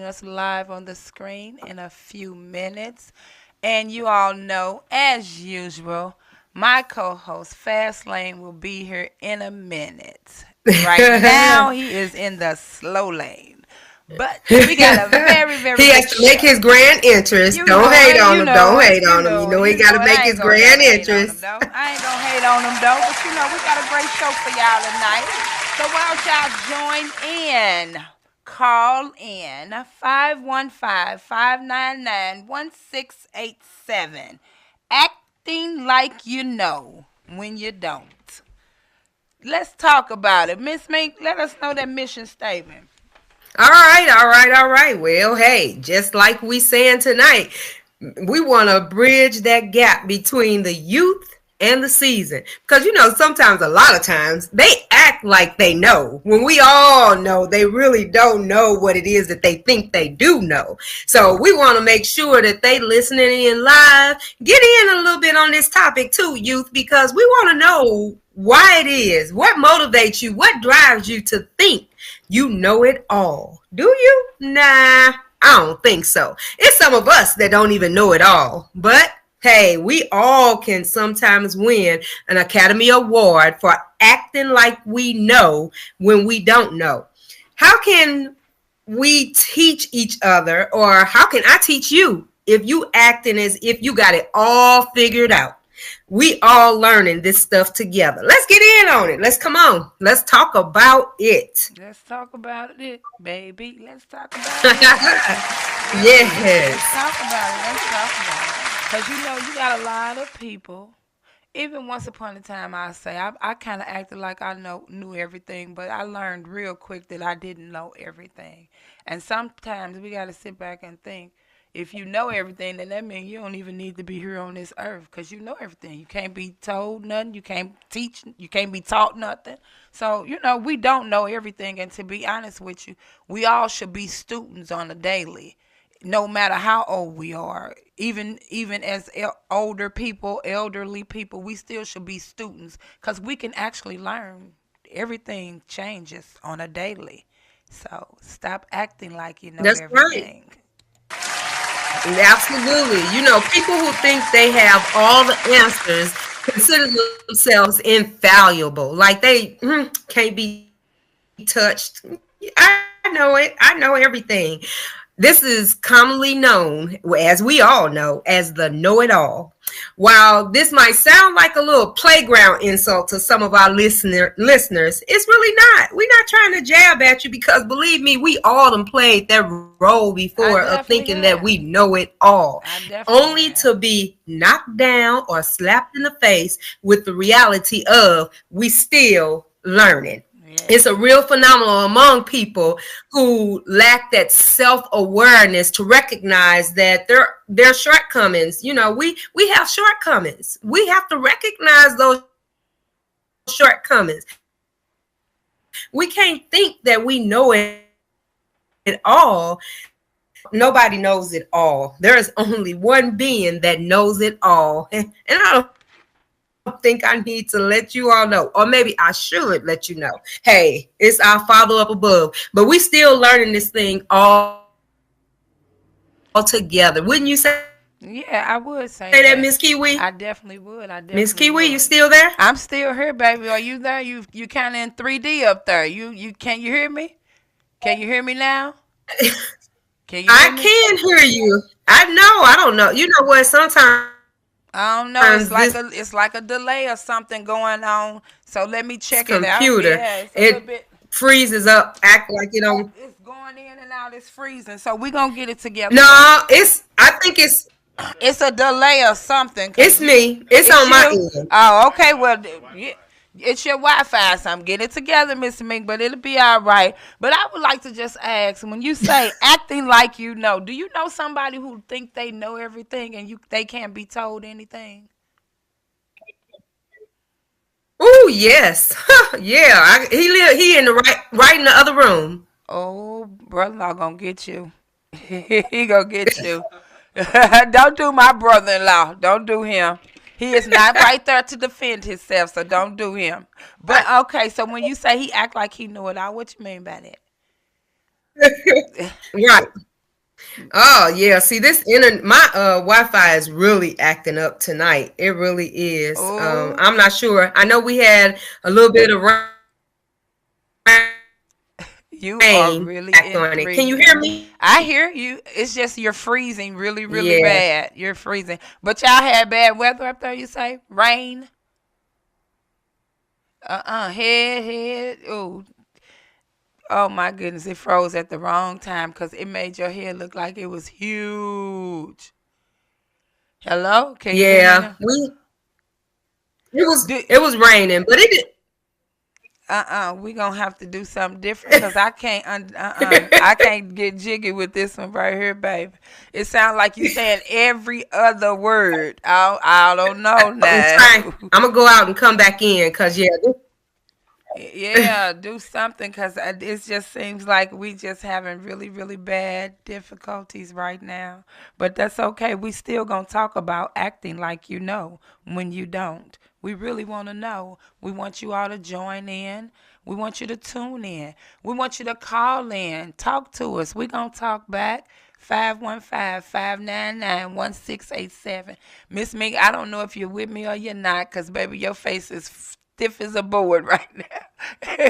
us live on the screen in a few minutes. And you all know, as usual, my co host Fastlane will be here in a minute. Right now, he is in the slow lane. But we got a very, very He has good to make show. his grand entrance. You Don't know hate it, on you him. know Don't it, hate you on him. You know know it, he you got know to it. make I ain't his gonna grand never hate on him entrance. though. I ain't gonna hate on him though, but you know we got a great show for y'all tonight. So why don't y'all join in? Call in 515-599-1687. Acting like you know when you don't. Let's talk about it. Miss Mink, let us know that mission statement. All right, all right, all right. Well, hey, just like we saying tonight, we want to bridge that gap between the youth and the season. Because sometimes, a lot of times, they act like they know when we all know they really don't know what it is that they think they do know. So we want to make sure that they listening in live, get in a little bit on this topic too, youth, because we want to know why it is, what motivates you, what drives you to think you know it all. Do you? Nah, I don't think so. It's some of us that don't even know it all. But hey, we all can sometimes win an Academy Award for acting like we know when we don't know. How can we teach each other, or how can I teach you if you acting as if you got it all figured out? We all learning this stuff together. Let's get in on it. Let's come on. Let's talk about it. Let's talk about it, baby. Let's talk about it. Yeah, let's Yes. talk about it. Let's talk about it. Because you know, you got a lot of people. Even once upon a time, I say, I kind of acted like I knew everything, but I learned real quick that I didn't know everything. And sometimes we got to sit back and think, if you know everything, then that means you don't even need to be here on this earth because you know everything. You can't be told nothing. You can't teach. You can't be taught nothing. So, you know, we don't know everything. And to be honest with you, we all should be students on a daily, no matter how old we are. Even as older people, elderly people, we still should be students because we can actually learn. Everything changes on a daily. So stop acting like you know That's right. everything. Absolutely. People who think they have all the answers consider themselves infallible. Like they can't be touched. I know it. I know everything. This is commonly known, as we all know, as the know it all. While this might sound like a little playground insult to some of our listeners, it's really not. We're not trying to jab at you because believe me, we all done played that role before of I thinking that definitely we have. know it all, I only definitely to have. be knocked down or slapped in the face with the reality of we still learning. It's a Yes. real phenomenon among people who lack that self-awareness to recognize that their shortcomings. We have shortcomings. We have to recognize those shortcomings. We can't think that we know it all. Nobody knows it all. There is only one being that knows it all. And I don't think I need to let you all know. Or maybe I should let you know. Hey, it's our Father up above. But we still learning this thing all together. Wouldn't you say? Say that, Miss Kiwi. Yeah, I would Miss say that. Kiwi, you I still there? definitely would. I definitely would. I'm still here, baby. Are you there? You kind of in 3D up there. You can you hear me? Can you hear me now? Can you hear I me? can hear you. I know. I don't know. You know what? Sometimes this I don't know. It's like a delay or something going on. So let me check it computer, out. Yeah, it's a it little bit. freezes up, act like it don't. It's going in and out. It's freezing. So we gonna get it together though. No, I think It's a delay or something. it's Cause you, me. It's it's on my you. end. Oh, okay. Well, it's your Wi-Fi. So I'm getting it together, Mr. Mink. But it'll be all right. But I would like to just ask, when you say acting like you know, do you know somebody who think they know everything and they can't be told anything? Oh yes, yeah. He in the right in the other room. Oh, brother-in-law gonna get you. He gonna get you. Don't do my brother-in-law. Don't do him. He is not right there to defend himself, so don't do him. But okay, so when you say he act like he know it all, what you mean by Right. Oh yeah, see this internet, my Wi-Fi is really acting up tonight. It really is. Oh, I'm not sure. I know we had a little bit of rain back on it. Can you hear me? you are really intriguing. I hear you. It's just you're freezing really, really Yeah. bad. You're freezing. But y'all had bad weather up there, you say? Rain? Head. Oh, oh my goodness. It froze at the wrong time because it made your head look like it was huge. Hello? Can you hear me Yeah. now? We Do, it was raining, but it did. we gonna have to do something different because I can't get jiggy with this one right here, baby. It sounds like you saying every other word. I don't know I'm now. trying. I'm gonna go out and come back in because yeah. Yeah, do something because it just seems like we just having really, really bad difficulties right now. But that's okay. We still gonna talk about acting like you know when you don't. We really want to know. We want you all to join in. We want you to tune in. We want you to call in. Talk to us. We gonna talk back. 515-599-1687. Miss Mink, I don't know if you're with me or you're not, because baby, your face is stiff as a board right now.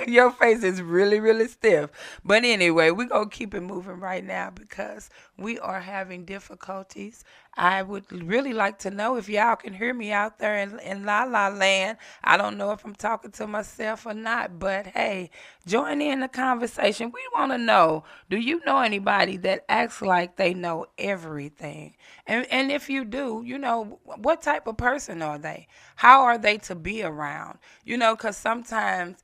Your face is really, really stiff. But anyway, we're going to keep it moving right now because we are having difficulties. I would really like to know if y'all can hear me out there in La La Land. I don't know if I'm talking to myself or not, but hey, join in the conversation. We want to know, do you know anybody that acts like they know everything? And if you do, you know, what type of person are they? How are they to be around? You know, because sometimes,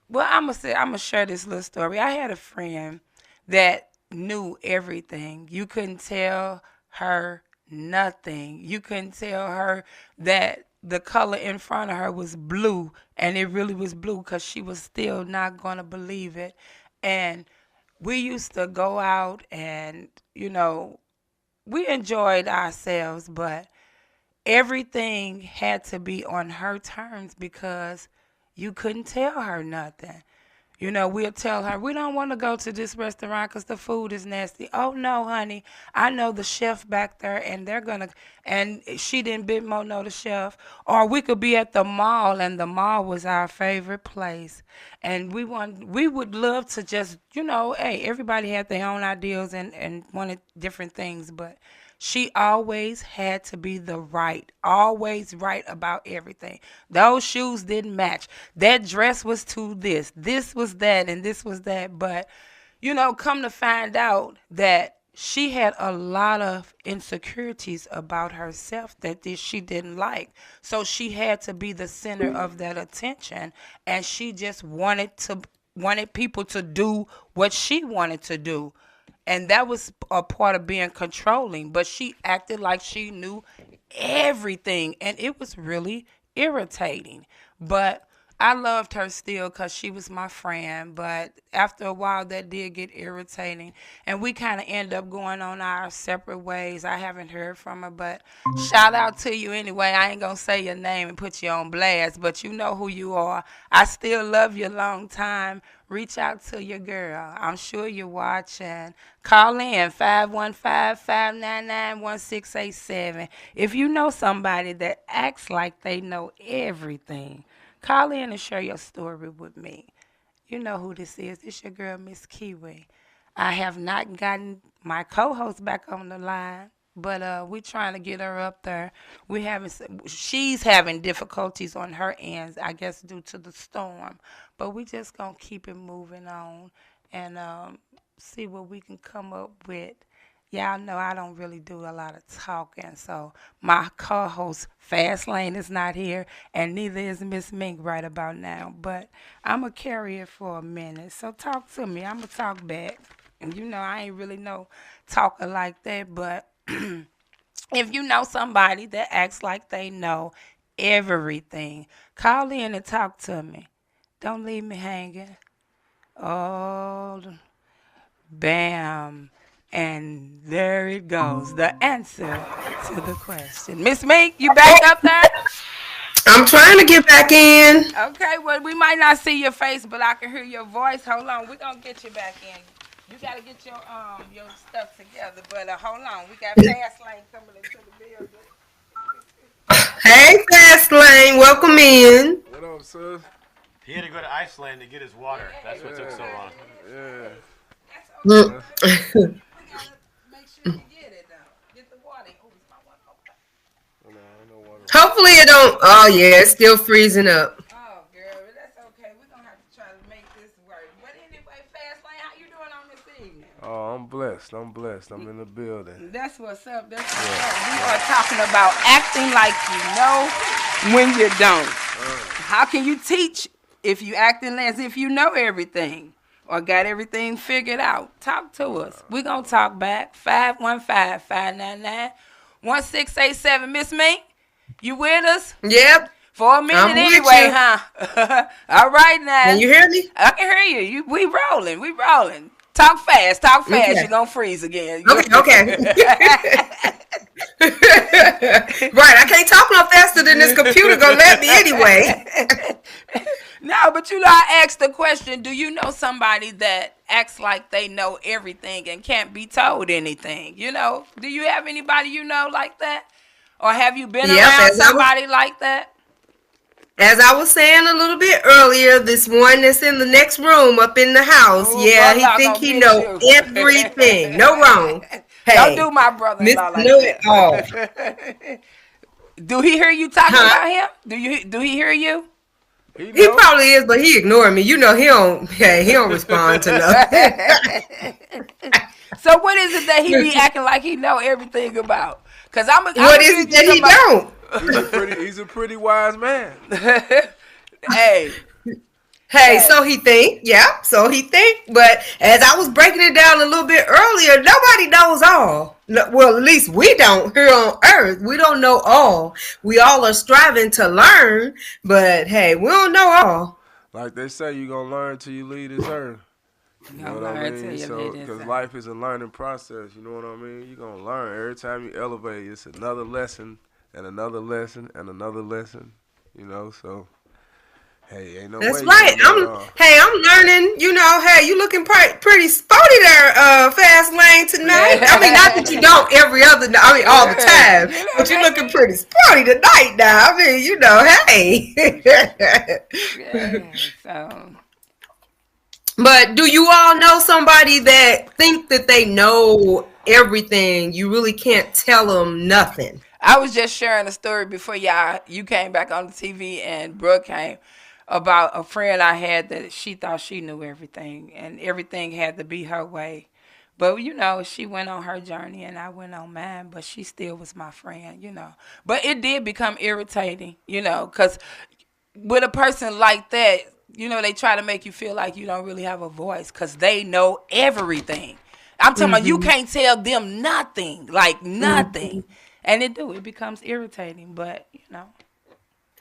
well, I'm gonna share this little story. I had a friend that knew everything. You couldn't tell her nothing. You couldn't tell her that the color in front of her was blue, and it really was blue because she was still not gonna believe it. And we used to go out and, you know, we enjoyed ourselves, but everything had to be on her terms because you couldn't tell her nothing. You know, we'll tell her, we don't want to go to this restaurant because the food is nasty. Oh, no, honey. I know the chef back there, and they're going to, and she didn't bit more know the chef. Or we could be at the mall, and the mall was our favorite place. And we would love to just, you know, hey, everybody had their own ideals and wanted different things, but she always had to be always right about everything. Those shoes didn't match. That dress was too this was that, and this was that. But, you know, come to find out that she had a lot of insecurities about herself that she didn't like. So she had to be the center of that attention, and she just wanted people to do what she wanted to do, and that was a part of being controlling. But she acted like she knew everything, and it was really irritating. But I loved her still because she was my friend. But after a while, that did get irritating, and we kind of end up going on our separate ways. I haven't heard from her, but shout out to you anyway. I ain't gonna say your name and put you on blast, but you know who you are. I still love you long time. Reach out to your girl. I'm sure you're watching. Call in 515-599-1687. If you know somebody that acts like they know everything, call in and share your story with me. You know who this is. It's your girl, Miss Kiwi. I have not gotten my co-host back on the line, but we trying to get her up there. She's having difficulties on her ends, I guess, due to the storm. But we just gonna keep it moving on and see what we can come up with. Y'all know I don't really do a lot of talking, so my co-host Fast Lane is not here, and neither is Miss Mink right about now. But I'm gonna carry it for a minute. So talk to me. I'm gonna talk back, and you know I ain't really no talker like that. But if you know somebody that acts like they know everything, call in and talk to me. Don't leave me hanging. Oh, bam. And there it goes. The answer to the question. Miss Mink, you back up there? I'm trying to get back in. Okay, well, we might not see your face, but I can hear your voice. Hold on. We're going to get you back in. You gotta get your stuff together. But hold on, we got fast lane coming into the building. Hey, Fast Lane, welcome in. What up, sis? He had to go to Iceland to get his water. That's what took Yeah, so long. yeah. That's okay, Mm. That's, baby. We gotta make sure you get it though. Get the water. Oh, it's my water. Okay. no, I know water. Hopefully it don't. Oh yeah, it's still freezing up. Oh, girl, but that's okay. We're gonna have to try to make this work. But anyway, Fast Lane, how you doing on this evening? Oh, I'm blessed. I'm blessed. I'm in the building. That's what's up. That's what's Yeah, up. We yeah. are talking about acting like you know when you don't. How can you teach if you acting as if you know everything or got everything figured out? Talk to us. We're going to talk back. 515-599-1687. Miss Mink, you with us? Yep, For a minute I'm with anyway, you. huh? All right Can now. you hear me? I can hear you. We rolling. We rolling. Talk fast. Talk fast. You're Okay. going to freeze again. Okay. Right, I can't talk no faster than this computer gonna let me anyway. No, but I asked the question, do you know somebody that acts like they know everything and can't be told anything? Do you have anybody you know like that? Or have you been Yep, around somebody like that? as I was saying a little bit earlier, this one that's in the next room up in the house, Oh, yeah, he brother-in-law think gonna he get know you. everything. No wrong. Don't do Hey, my Mr. brother-in-law like Know It All. that. Do he hear you talking Huh? about him? Do he hear you? He He know. probably is, but he ignoring me. You know he don't respond to nothing. So what is it that he be acting like he know everything about? Cause I'm What gonna is give it you that he somebody. don't? He's a pretty wise man. Hey, Hey, hey. so he think, yeah, so he think. But as I was breaking it down a little bit earlier, nobody knows all. No, well, at least we don't here on Earth. We don't know all. We all are striving to learn, but hey, we don't know all. Like they say, you gonna learn till you leave this earth. You You know gonna what I learn till mean? you So, leave this because out. life is a learning process. You know what I mean? You gonna learn every time you elevate. It's another lesson and another lesson and another lesson. You know, so hey, ain't no That's way you right. gonna know it all. I'm learning. Hey, you looking pretty sporty there, Fast Lane tonight. I mean, not that you don't every other. I mean, all the time, but you looking pretty sporty tonight. Now, I mean, hey. Yeah, so But do you all know somebody that think that they know everything? You really can't tell them nothing. I was just sharing a story before you came back on the TV and Brooke came about a friend I had that she thought she knew everything and everything had to be her way. But she went on her journey and I went on mine, but she still was my friend. But it did become irritating, because with a person like that, they try to make you feel like you don't really have a voice because they know everything. I'm talking about you Hmm. can't tell them nothing, like Hmm. nothing. And it becomes irritating, but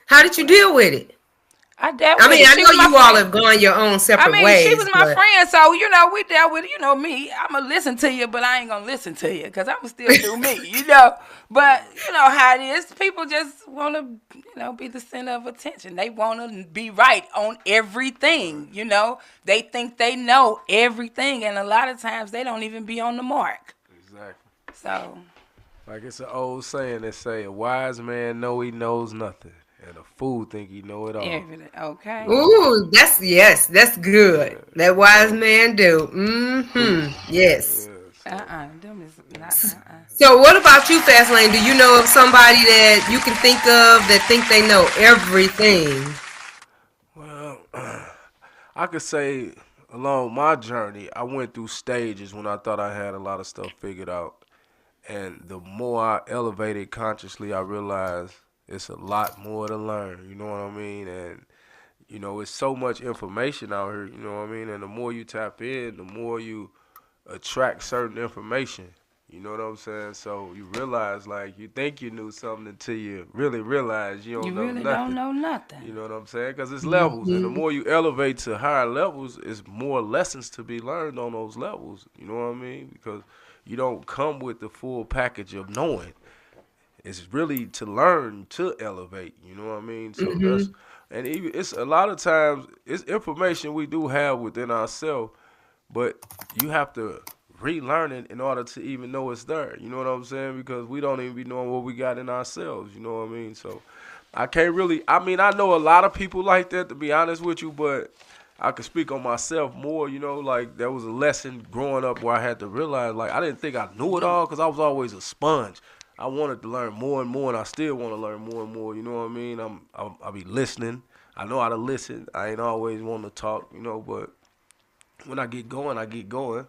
How did you deal with it? I dealt I with mean, it. I She know was my you all friend. have gone your own I separate mean, she was ways, my but friend, so we dealt with me. I'ma listen to you, but I ain't gonna listen to you because I'ma still do me. But you know how it is. People just want to, be the center of attention. They want to be right on everything. They think they know everything, and a lot of times they don't even be on the mark. Exactly. So Like it's an old saying that say, a wise man know he knows nothing, and a fool think he know it all. everything, okay. You know? ooh, that's good. Yeah. That wise So, man do. Mm-hmm. Yes. yeah. So, Them is not. So what about you, Fastlane? Do you know of somebody that you can think of that think they know everything? well, I could say along my journey, I went through stages when I thought I had a lot of stuff figured out. And the more I elevated consciously, I realized it's a lot more to learn. You know what I mean? And it's so much information out here. You know what I mean? And the more you tap in, the more you attract certain information. You know what I'm saying? So you realize, like, you think you knew something until you really realize you You don't know really don't nothing. know You nothing. know what I'm saying? Because it's levels, and the Hmm. more you elevate to higher levels, it's more lessons to be learned on those levels. You know what I mean? Because you don't come with the full package of knowing. It's really to learn to elevate. You know what I mean? So Hmm. and even it's a lot of times it's information we do have within ourselves, but you have to relearn it in order to even know it's there. You know what I'm saying? Because we don't even be knowing what we got in ourselves. You know what I mean? So I can't really. I mean, I know a lot of people like that, to be honest with you, but I could speak on myself more. You know, like there was a lesson growing up where I had to realize, like I didn't think I knew it all because I was always a sponge. I wanted to learn more and more, and I still want to learn more and more. You know what I mean? I be listening. I know how to listen. I ain't always want to talk. You know, but when I get going, I get going.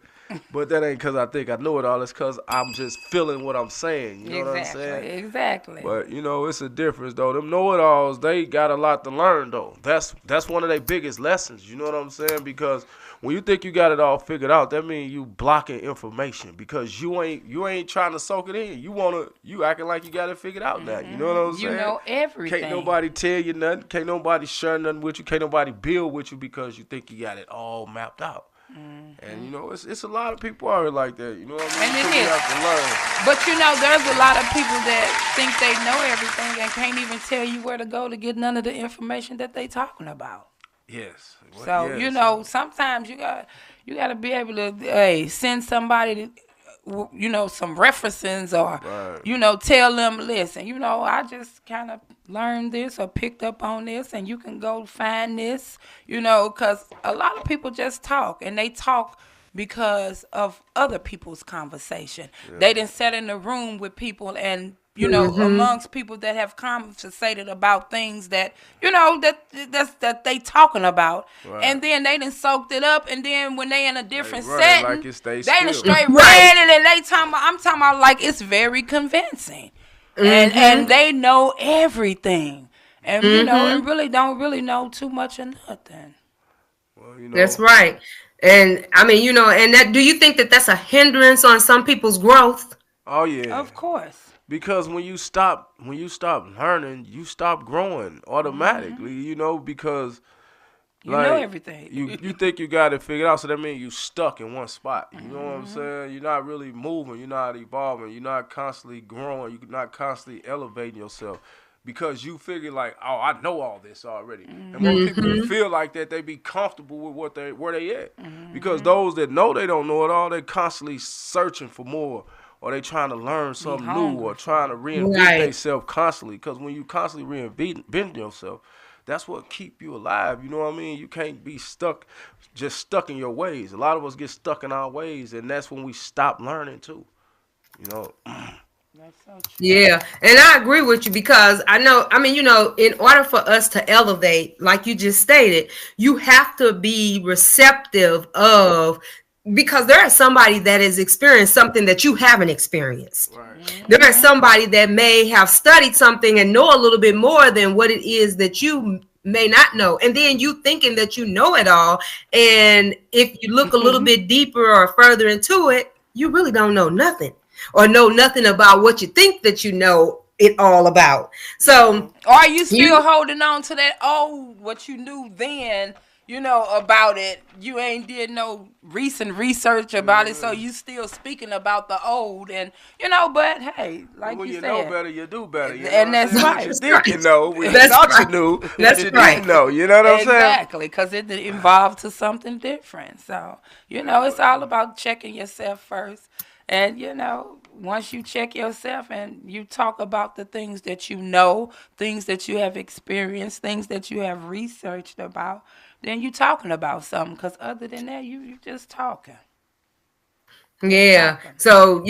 But that ain't because I think I know it all. It's because I'm just feeling what I'm saying. You know what I'm saying? Exactly. But you know, it's a difference though. Them know-it-alls, they got a lot to learn though. That's one of their biggest lessons. You know what I'm saying? Because when you think you got it all figured out, that means you blocking information because you ain't trying to soak it in. You acting like you got it figured out now. You know what I'm saying? You know everything. Can't nobody tell you nothing. Can't nobody share nothing with you. Can't nobody build with you because you think you got it all mapped out. And you know, it's a lot of people out here like that. You know what I mean? And it is. You have to learn. But you know, there's a lot of people that think they know everything and can't even tell you where to go to get none of the information that they talking about. Yes. Well, So yes. you know, sometimes you got to be able to send somebody to, some references or Right. tell them, listen, I just kind of learned this or picked up on this, and you can go find this, because a lot of people just talk, and they talk because of other people's conversation. They didn't sit in the room with people and amongst people that have conversated about things that that they talking about, and then they done soaked it up, and then when they in a different setting, like it's they done skill. straight read it, and they talking about. I'm talking about like it's very convincing, and they know everything, and and really don't really know too much of nothing. Well, That's right. And I mean, and that, do you think that that's a hindrance on some people's growth? Oh yeah. Of course. Because when you stop learning, you stop growing automatically, because You know like everything. you think you got it figured out, so that means you stuck in one spot. You know what I'm saying? You're not really moving, you're not evolving, you're not constantly growing, you're not constantly elevating yourself. Because you figure like, oh, I know all this already. And most people that feel like that, they be comfortable with where they at. Because those that know they don't know it all, they constantly searching for more, or they trying to learn something new, or trying to reinvent Right. themselves constantly. Because when you constantly reinvent yourself, that's what keep you alive. You know what I mean? You can't be stuck in your ways. A lot of us get stuck in our ways, and that's when we stop learning too. You know. That's so true. Yeah, and I agree with you because I mean, in order for us to elevate, like you just stated, you have to be receptive of, because there is somebody that has experienced something that you haven't experienced. Right. There is somebody that may have studied something and know a little bit more than what it is that you may not know. And then you thinking that you know it all. And if you look a little bit deeper or further into it, you really don't know nothing, or know nothing about what you think that you know it all about. So Or are you still holding on to that old, what you knew then, about it? You ain't did no recent research about it, so you still speaking about the old, and but hey, like When you you said, know better, you do better. You know And what I'm that's saying? right. What you think you know, when you That's thought right. you knew, That's but you right. didn't know. You know what I'm saying? exactly, because it evolved to something different. So it's all about checking yourself first, and once you check yourself and you talk about the things that you know, things that you have experienced, things that you have researched about, then you talking about something. Because other than that, you just talking. Just Yeah. talking. So,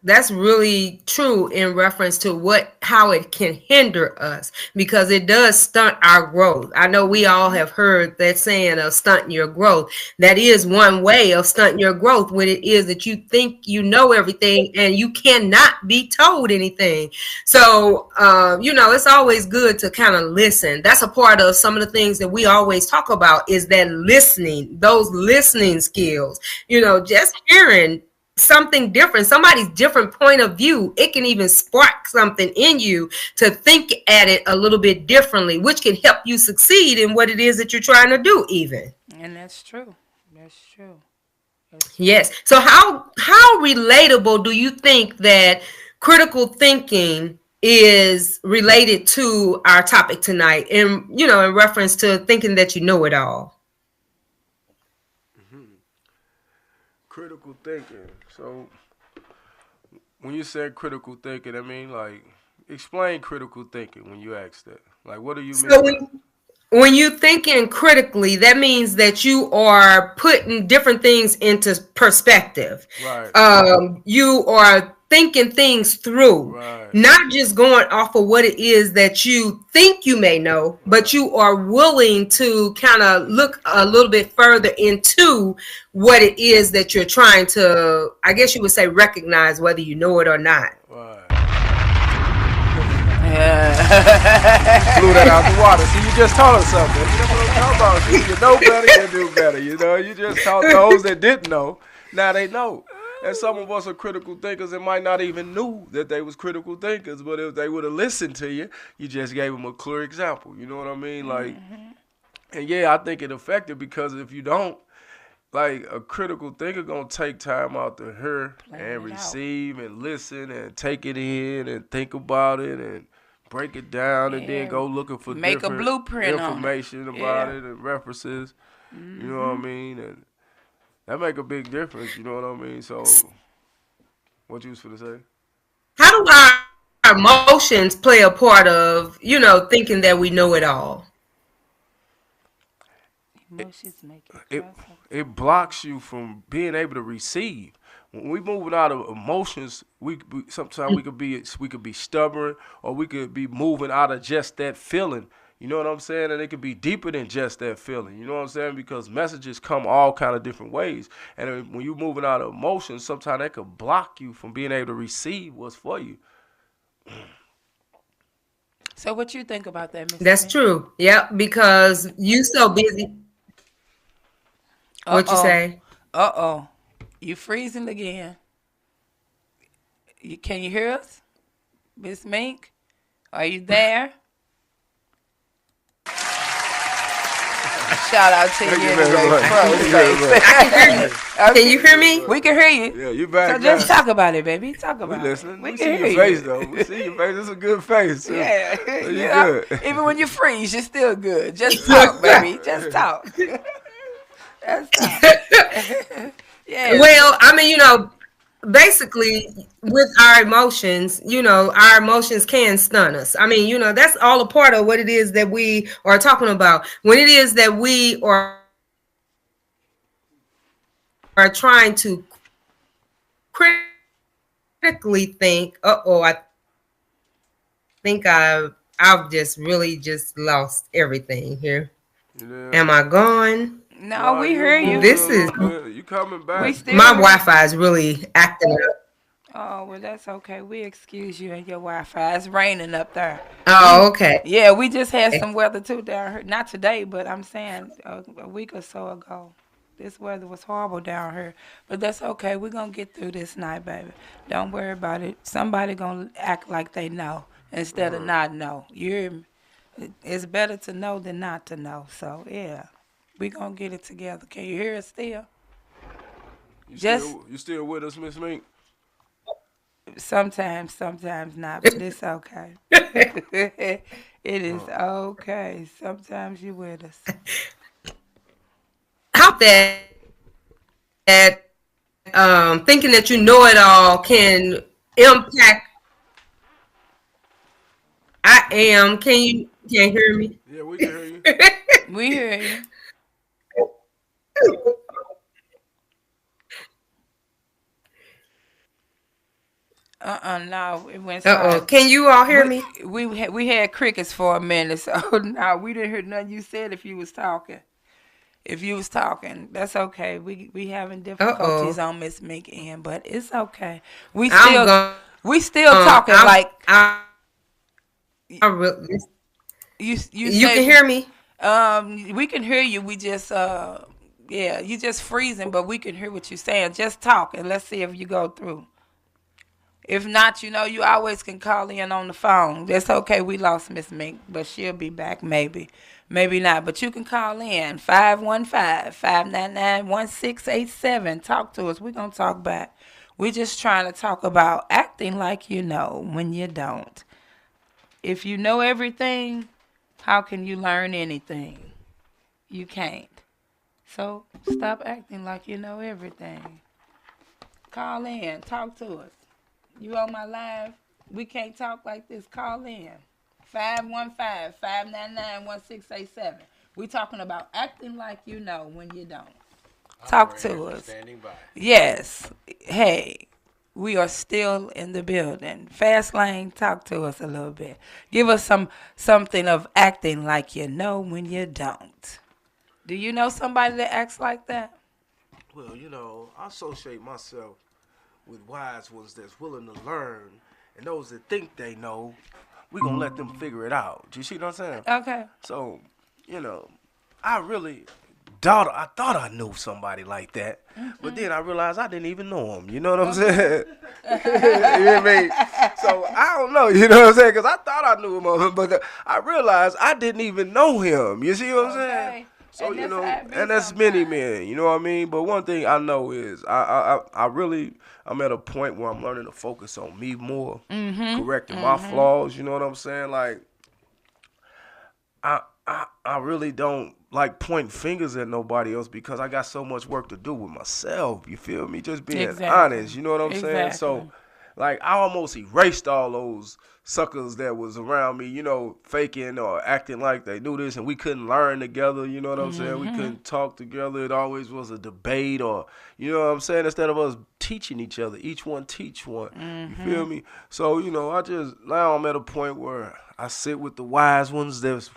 that's really true in reference to how it can hinder us, because it does stunt our growth. I know we all have heard that saying of stunting your growth. That is one way of stunting your growth, when it is that you think you know everything and you cannot be told anything. So, it's always good to kind of listen. That's a part of some of the things that we always talk about, is that listening, those listening skills, just hearing something different, somebody's different point of view. It can even spark something in you to think at it a little bit differently, which can help you succeed in what it is that you're trying to do even. And that's true. That's true. That's true. Yes. So how relatable do you think that critical thinking is related to our topic tonight, in reference to thinking that you know it all? thinking. So when you said critical thinking, I mean like explain critical thinking when you ask that. Like what do you mean So by when you're thinking critically, that means that you are putting different things into perspective. right, You are thinking things through, right, not just going off of what it is that you think you may know, but right, you are willing to kind of look a little bit further into what it is that you're trying to, I guess you would say, recognize whether you know it or not. right. You blew that out Yeah. the water. See, you just taught us something. That's what I'm talking about. See, you know better, you do better. You know, you just taught those that didn't know. Now they know. And some of us are critical thinkers and might not even knew that they was critical thinkers. But if they would have listened to you, you just gave them a clear example. You know what I mean? Like, and yeah, I think it affected because if you don't, like a critical thinker gonna take time out to hear Plan and it out. receive and listen and take it in and think about it and break it down and then Yeah. go looking for Make a different blueprint on it. information about Yeah. it and references. You know what I mean? And that make a big difference. You know what I mean? So, what you was finna say? How do our emotions play a part of, thinking that we know it all? It Emotions make it it trust. it blocks you from being able to receive. When we moving out of emotions, we sometimes we could be stubborn or we could be moving out of just that feeling. You know what I'm saying? And it could be deeper than just that feeling. You know what I'm saying? Because messages come all kind of different ways. And when you're moving out of emotions, sometimes that could block you from being able to receive what's for you. So what you think about that, Miss That's Kiwi? true. Yep, because you so busy. Uh What you oh. say? Uh-oh. You freezing again. Can you hear us? Miss Mink? Are you there? Shout out to Thank you you very anyway, much. froze Thank you very face. much. I can hear you. Can you hear me? We can hear you. Yeah, you So back just now. talk about it, baby. Talk We about it. listening. We We can see your hear face you. though. We see your face. It's a good face too. Yeah, So you you know, good. even when you freeze, you're still good. Just talk, baby. Just talk. Just talk. Yes. Well, I mean, basically with our emotions, our emotions can stun us. I mean, that's all a part of what it is that we are talking about. When it is that we are trying to critically think, I think I've just really just lost everything here. Yeah. Am I gone? No, No, we you hear you. moving a This is little bit. You coming We back. still my hear you. Wi-Fi is really acting up. Oh, well, that's okay. We excuse you and your Wi-Fi. It's raining up there. Oh, We, okay. yeah, we just had some weather too down here. Not today, but I'm saying a week or so ago. This weather was horrible down here. But that's okay. We're going to get through this night, baby. Don't worry about it. Somebody going to act like they know instead of not know. You hear me? It's better to know than not to know. So, yeah, we going to get it together. Can you hear us still? You Just still with us, Miss Mink? sometimes, sometimes not, but it's okay. It is okay. Sometimes you with us. How that thinking that you know it all can impact. I am. Can you hear me? Yeah, we can hear you. We hear you. No, it went Uh-oh. silent. Can you all hear We me? we had crickets for a minute, so no, we didn't hear nothing you said if you was talking. If you was talking, that's okay. We having difficulties Uh-oh. on Miss Mink end, but it's okay. We I'm still gone. we still talking like I you you say. can hear me? We can hear you. We just yeah, you just freezing, but we can hear what you're saying. Just talk and let's see if you go through. If not, you always can call in on the phone. That's okay. We lost Miss Mink, but she'll be back maybe. Maybe not. But you can call in 515-599-1687. Talk to us. We're going to talk back. We're just trying to talk about acting like you know when you don't. If you know everything, how can you learn anything? You can't. So stop acting like you know everything. Call in. Talk to us. You on my live? We can't talk like this. Call in. 515-599-1687. We talking about acting like you know when you don't. Talk to Operator us. standing by. Yes. Hey, we are still in the building. Fast Lane, talk to us a little bit. Give us something of acting like you know when you don't. Do you know somebody that acts like that? Well, I associate myself with wise ones that's willing to learn, and those that think they know, we gonna let them figure it out. Do you see what I'm saying? Okay. So, you know, I really thought I knew somebody like that, but then I realized I didn't even know him. You know what I'm saying? You know what I mean? So I don't know. You know what I'm saying? Because I thought I knew him, but I realized I didn't even know him. You see what I'm saying? Okay. So And you that's know, how it be and that's many sometimes. men. You know what I mean? But one thing I know is I really I'm at a point where I'm learning to focus on me more, correcting my flaws. You know what I'm saying? Like I really don't like pointing fingers at nobody else because I got so much work to do with myself. You feel me? Just being Exactly. honest. You know what I'm saying? Exactly. So, like, I almost erased all those suckers that was around me, faking or acting like they knew this and we couldn't learn together. You know what I'm saying? We couldn't talk together. It always was a debate or, you know what I'm saying? Instead of us teaching each other, each one teach one. You feel me? So, now I'm at a point where I sit with the wise ones that's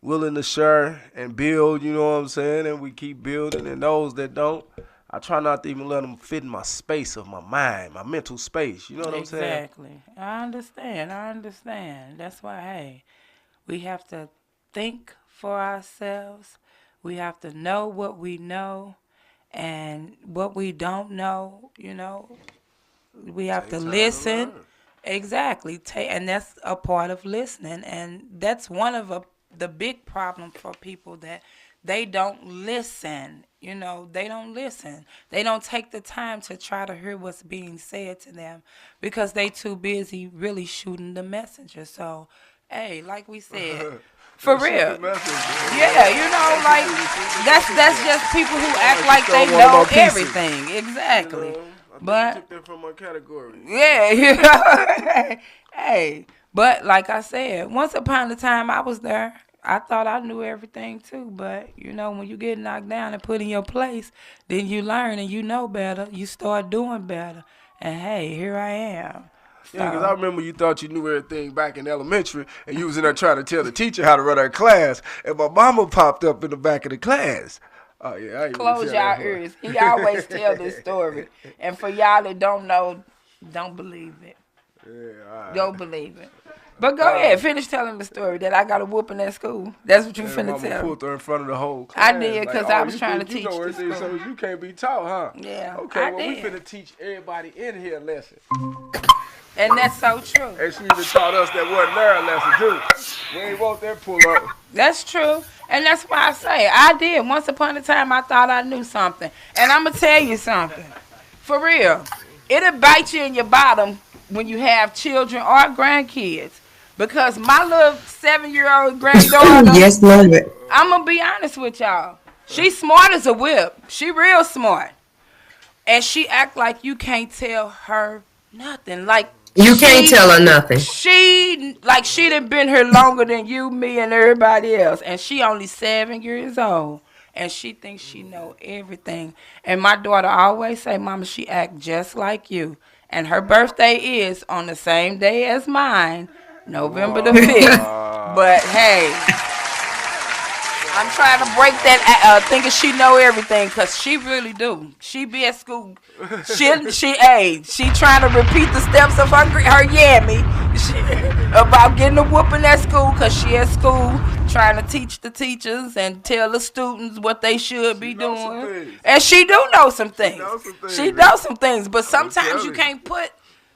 willing to share and build, you know what I'm saying? And we keep building. And those that don't, I try not to even let them fit in my space of my mind, my mental space. You know what I'm saying? Exactly. I understand. I understand. That's why, hey, we have to think for ourselves. We have to know what we know and what we don't know. We have Take to time to listen. learn. Exactly. And that's a part of listening. And that's one of the big problem for people that they don't listen. They don't listen. They don't take the time to try to hear what's being said to them because they too busy really shooting the messenger. So, hey, like we said, for They shoot real. the message. Yeah, like that's just people who act like they know everything. You Exactly. know, I think you But took that from my category. yeah, hey, but like I said, once upon a time I was there. I thought I knew everything too, but when you get knocked down and put in your place, then you learn and you know better. You start doing better, and hey, here I am. Yeah, because I So remember you thought you knew everything back in elementary, and you was in there trying to tell the teacher how to run her class, and my mama popped up in the back of the class. Oh, yeah, I ain't even close tell y'all that ears. He always tell this story, and for y'all that don't know, don't believe it. Yeah, all right. Don't believe it. But go ahead, finish telling the story that I got a whooping at school. That's what you And finna mama tell me. pulled her in front of the whole I class. did Like, because oh, I was you trying to think you teach know the everything, school. so you can't be taught, huh? Yeah, Okay, I well, we did. finna teach everybody in here a lesson. And that's so true. And she even taught us that wasn't there a lesson, too. We ain't want that pull up. That's true. And that's why I say I did. Once upon a time, I thought I knew something. And I'm going to tell you something. For real. It'll bite you in your bottom when you have children or grandkids. Because my little 7-year-old granddaughter, Yes, Lord. I'm going to be honest with y'all. She's smart as a whip. She real smart. And she act like you can't tell her nothing. Like You can't tell her nothing. she done been here longer than you, me, and everybody else, and she only 7 years old, and she thinks she know everything. And my daughter always say, "Mama, she act just like you." And her birthday is on the same day as mine, November the 5th. Wow. But hey, I'm trying to break that thinking she know everything, cause she really do. She be at school. She trying to repeat the steps of her yammy about getting a whooping at school, cause she at school trying to teach the teachers and tell the students what they should be She know some doing. things. And she do know some things. know some things. She knows some things, but I'm sometimes you telling you. can't put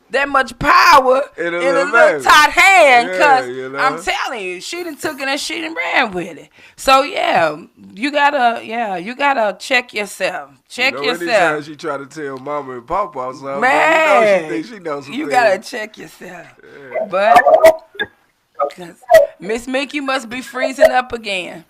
that much power In a in a little little baby. tight hand, Yeah, cause you know. I'm telling you, she done took it and she done ran with it. So yeah, you gotta check yourself. Check Anytime yourself, she try to tell mama and papa something, man. she thinks she knows some You things. gotta check yourself. But 'cause Miss Mink, you must be freezing up again.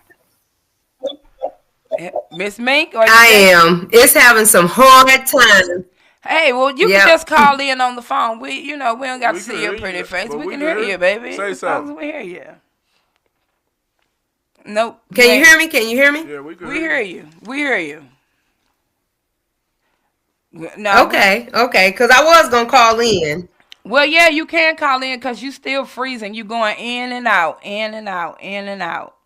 Miss Mink, are you I there? am. It's having some hard times. Hey, well, you can Yeah. just call in on the phone. We don't got to We can see hear your pretty you, face. but We we can can hear hear you, baby. Say As long as something. we hear you. Nope. Can you ain't. hear me? Can you hear me? Yeah, we can We hear hear you. you. We hear you. No, we. Okay. Okay. Because I was gonna call in. Well, yeah, you can call in because you still freezing. You going in and out, in and out, in and out.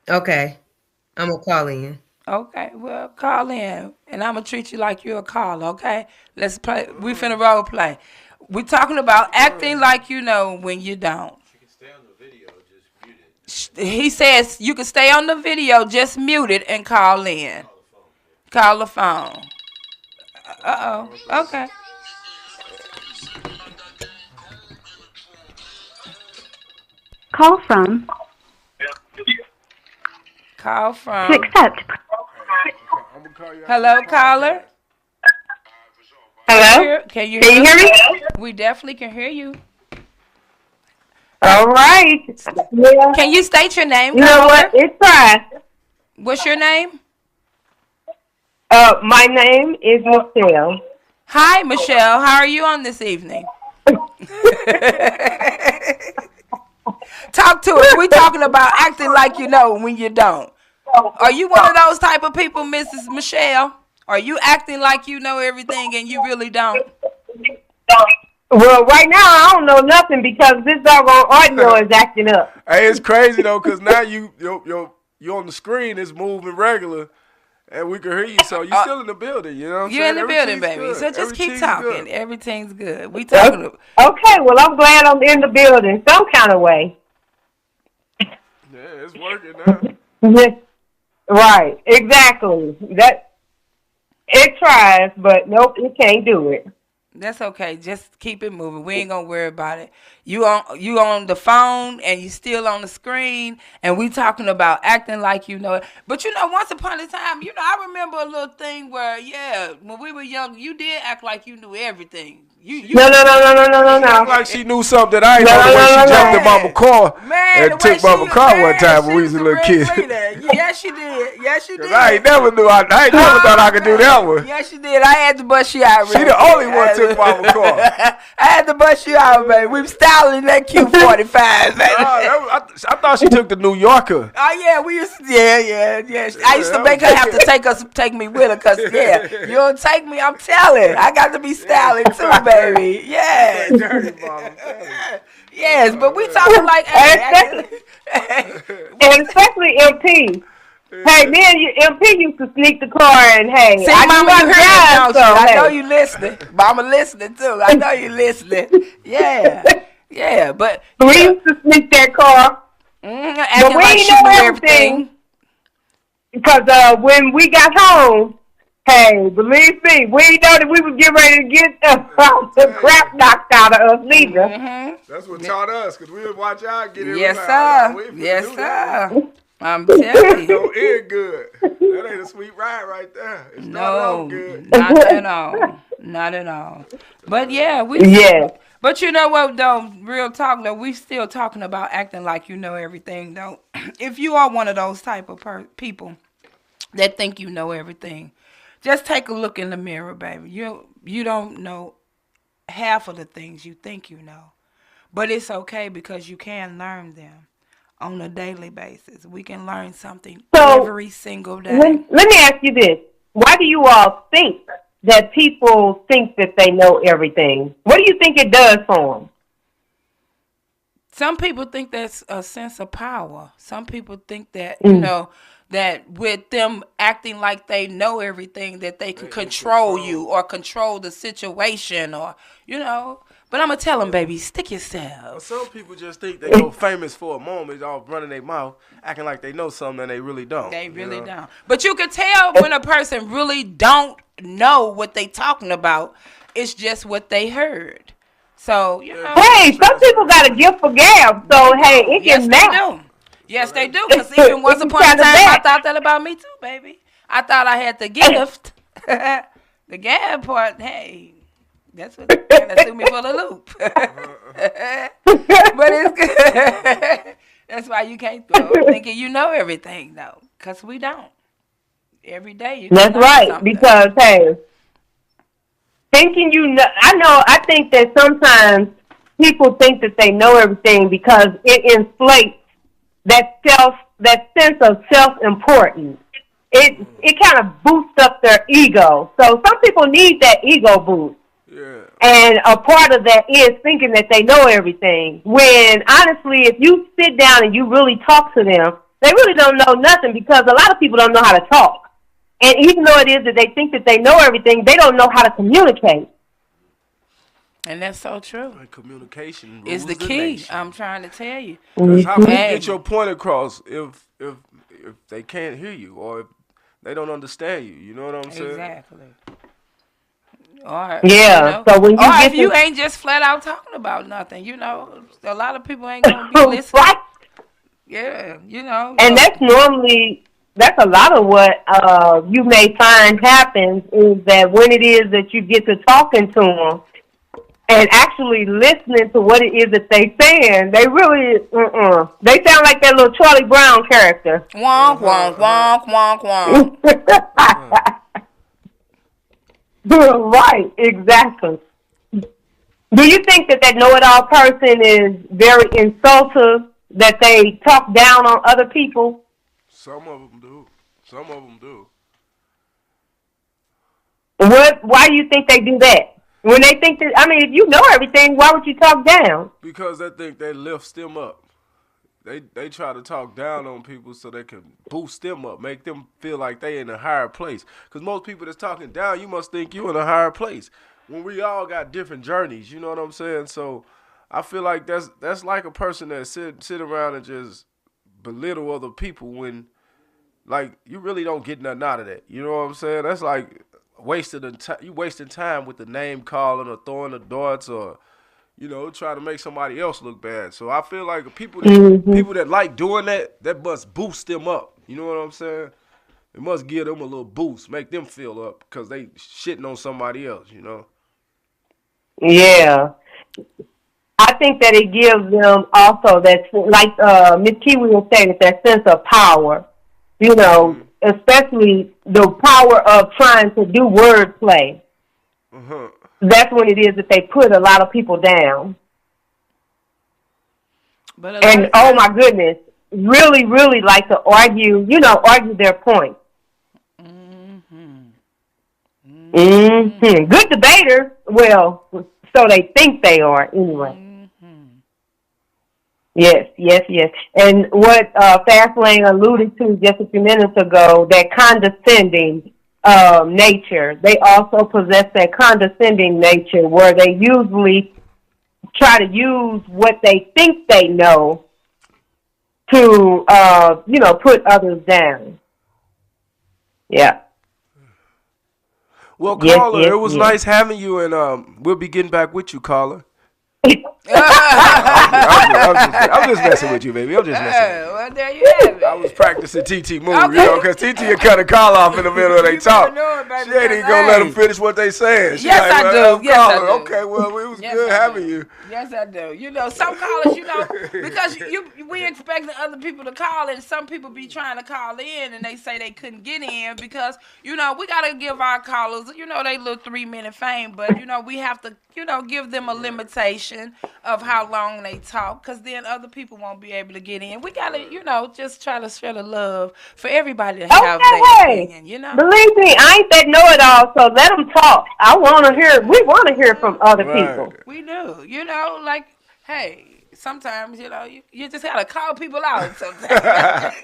Okay. I'm gonna call in. Okay, well, call in, and I'm gonna treat you like you're a caller. Okay, let's play. We finna role play. We talking about acting like you know when you don't. She can stay on the video, just mute it. He says you can stay on the video, just mute it and call in. Call the phone. Okay. Call from Call to from. accept. I'm gonna call you after Hello, the caller. podcast. Hello. Can you Can you hear hear us? me? We definitely can hear you. All right. Yeah. Can you state your name, You know what? caller? It's fine. What's your name? My name is Michelle. Hi, Michelle. How are you on this evening? Talk to us. We talking about acting like you know when you don't. Are you one of those type of people, Mrs. Michelle? Are you acting like you know everything and you really don't? Well, right now I don't know nothing because this doggone audio is acting up. Hey, it's crazy though, cause now you on the screen, it's moving regular, and we can hear you. So you still in the building, you know what I'm You're in saying? the building, Everything's baby. good. So just keep Everything's talking. good. Everything's good. We talking. Okay, well I'm glad I'm in the building some kind of way. Yeah, it's working now. Right, exactly. That it tries, but nope, it can't do it. That's okay. Just keep it moving. We ain't gonna worry about it. You on the phone and you still on the screen, and we talking about acting like you know it. But once upon a time, I remember a little thing where, yeah, when we were young, you did act like you knew everything. No, no, no, no, no, no, no, Act no. like she knew something that I ain't No, know, the no, way she no, no, jumped in no. Mama car Man, the and way took Mama car one time when we was she a was little the kid. ringleader. Yes, she did. Yes, she did. Cause I ain't never thought I could do that one. Yes, she did. I had to bust you out. She the only one took Mama car. I had to bust you out, baby. We was styling that Q45, baby. I thought she took the New Yorker. Oh yeah, we used to, yeah. I used to that make was her have to take me with her, cause you don't take me, I'm telling. I got to be styling too, baby. Yeah. Dirty Mama. Yes, but we talking like And especially MP. Hey, me and MP used to sneak the car and hey, See, I Mama, you knew hear I me, drive, don't you? so I hey. know you listening. Mama listening too. I know you listening. Yeah, but We used to sneak that car. acting we like ain't she know knew everything. everything. Because when we got home, hey, believe me, we didn't know that we would get ready to get the crap knocked out of us neither. That's what taught us, because we would watch y'all get it. Yes, Like, we sir. ain't finna Yes, do that. sir. I'm telling you. Don't end good. That ain't a sweet ride right there. It started No, off good. not at all. Not at all. But yeah, Yes. But you know what though, real talk though, we still talking about acting like you know everything though. If you are one of those type of people that think you know everything, just take a look in the mirror, baby. You don't know half of the things you think you know. But it's okay because you can learn them on a daily basis. We can learn something So, every single day. let me ask you this. Why do you all think that people think that they know everything? What do you think it does for them? Some people think that's a sense of power. Some people think that, that with them acting like they know everything, that they can control you or control the situation But I'm going to tell them, baby, stick yourself. Some people just think they go famous for a moment, all running their mouth, acting like they know something and they really don't. They really don't. But you can tell when a person really don't know what they talking about. It's just what they heard. So, Hey, some people got a gift for gab, so hey, it yes, can they match. do. Yes, they do. Because even once upon a time, I thought that about me too, baby. I thought I had the gift. The gab part, hey, that's what kind of threw me for the loop. But it's good. That's why you can't go thinking you know everything, though, because we don't. Every day you can That's learn right. something. Because hey, thinking you know, I think that sometimes people think that they know everything because it inflates that sense of self-importance. It kind of boosts up their ego. So some people need that ego boost. Yeah. And a part of that is thinking that they know everything. When honestly, if you sit down and you really talk to them, they really don't know nothing because a lot of people don't know how to talk. And even though it is that they think that they know everything, they don't know how to communicate. And that's so true. And communication It's rules the the key. nation. I'm trying to tell you. Because how can you Hey. get your point across if they can't hear you or if they don't understand you? You know what I'm saying? Exactly. Or Yeah. So when you or get if you to ain't just flat out talking about nothing, a lot of people ain't gonna be listening. right, Yeah, and that's a lot of what you may find happens is that when it is that you get to talking to them and actually listening to what it is that they saying, they really they sound like that little Charlie Brown character. Wonk, wonk, wonk, wonk, wonk. Right, exactly. Do you think that know-it-all person is very insultive, that they talk down on other people? Some of them do. Some of them do. Why do you think they do that? When they think that, I mean, if you know everything, why would you talk down? Because they think that lifts them up. They try to talk down on people so they can boost them up, make them feel like they in a higher place. Because most people that's talking down, you must think you in a higher place. When we all got different journeys, you know what I'm saying? So I feel like that's like a person that sit around and just belittle other people when, like, you really don't get nothing out of that. You know what I'm saying? That's like you wasting time with the name calling or throwing the darts or, trying to make somebody else look bad. So I feel like people that like doing that must boost them up. You know what I'm saying? It must give them a little boost, make them feel up because they shitting on somebody else, Yeah. I think that it gives them also that, like Miss Kiwi was saying, that sense of power, especially the power of trying to do wordplay. That's when it is that they put a lot of people down. And, oh, my goodness, really, really like to argue their point. Good debaters. Well, so they think they are, anyway. Yes. And what Fastlane alluded to just a few minutes ago, that condescending nature. They also possess that condescending nature where they usually try to use what they think they know to, put others down. Yeah. Well, caller, it was nice having you, and we'll be getting back with you, caller. I'm just messing with you, baby. I'm just messing with you. Well, there you have it. I was practicing TT move, because TT will cut a call off in the middle of they talk. She ain't even gonna let them finish what they saying. She Yes, like, I do. Yes, I do. do. Okay, well, it was good having you. Yes, I do. Some callers, because we expecting other people to call, and some people be trying to call in, and they say they couldn't get in because, we got to give our callers, they little 3-minute fame, but, we have to, give them a limitation of how long they talk, because then other people won't be able to get in. We got to, just try to share the love for everybody to have their opinion, Believe me, I ain't that know-it-all, so let them talk. We want to hear from other people. We do, like, hey, sometimes, you just got to call people out sometimes.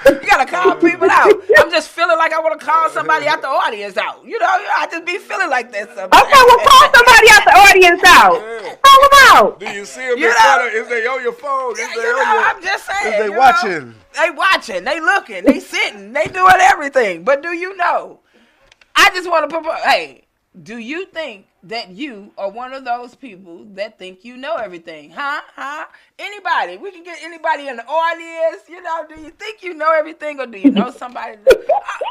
You got to call people out. I'm just feeling like I want to call somebody out the audience out. I just be feeling like that sometimes. Okay, well, call somebody out the audience out. Yeah. Call them out. Do you see them in front of? Is they on your phone? I'm just saying. Is they watching? They watching. They looking. They sitting. They doing everything. But do you know? I just want to propose. Hey, do you think that you are one of those people that think you know everything? Huh? Anybody? We can get anybody in the audience. Do you think you know everything, or do you know somebody?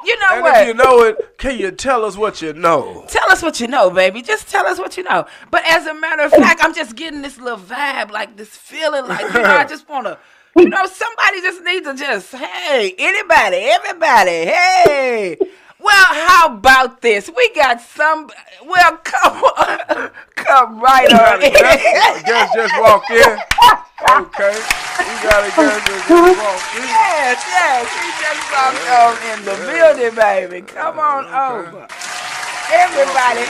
You know and what? If you know it, can you tell us what you know? Tell us what you know, baby. Just tell us what you know. But as a matter of fact, I'm just getting this little vibe, like this feeling, like I just want to Somebody just needs to just, hey, anybody, everybody, hey. Well, how about this? We got some. Well, come on, come right on in. Guess just walk in. Okay, we got a guest just walk in. Yes, he just walked on in the building, baby. Come on over. Everybody,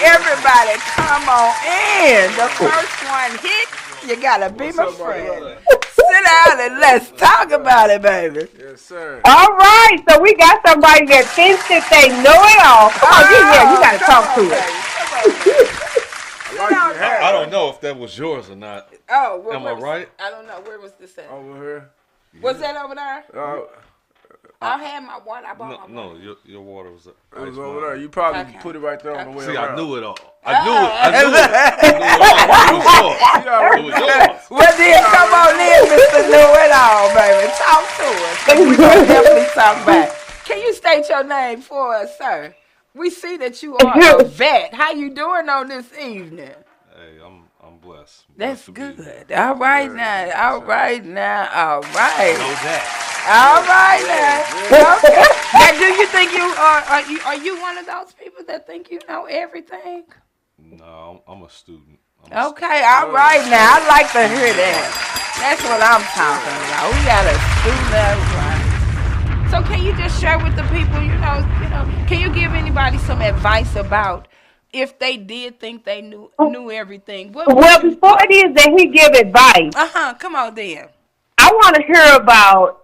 come on in. The first one hit, you gotta be my friend. Sit down and let's talk about it, baby. Yes, sir. All right, so we got somebody that thinks that they know it all. Come on, you got to talk to us. I don't know if that was yours or not. Oh, well, am I right? I don't know. Where was this at? Over here. Was that over there? I had my water. I bought my water. No, your water was. It was over there. You probably put it right there on the way. See, around. I knew it all. I knew it. It was yours. Well, then come on in, Mr. Know It All, baby. Talk to us. We're going to definitely talk back. Can you state your name for us, sir? We see that you are a vet. How you doing on this evening? Hey, I'm blessed. That's good. All right now. All right. Know that. All right now. Okay. Now, do you think you are you one of those people that think you know everything? No, I'm a student. Okay, all right now. I like to hear that. That's what I'm talking about. We got a student, right? So can you just share with the people, can you give anybody some advice about if they did think they knew everything? Well, before it is that he give advice, come on then. I want to hear about,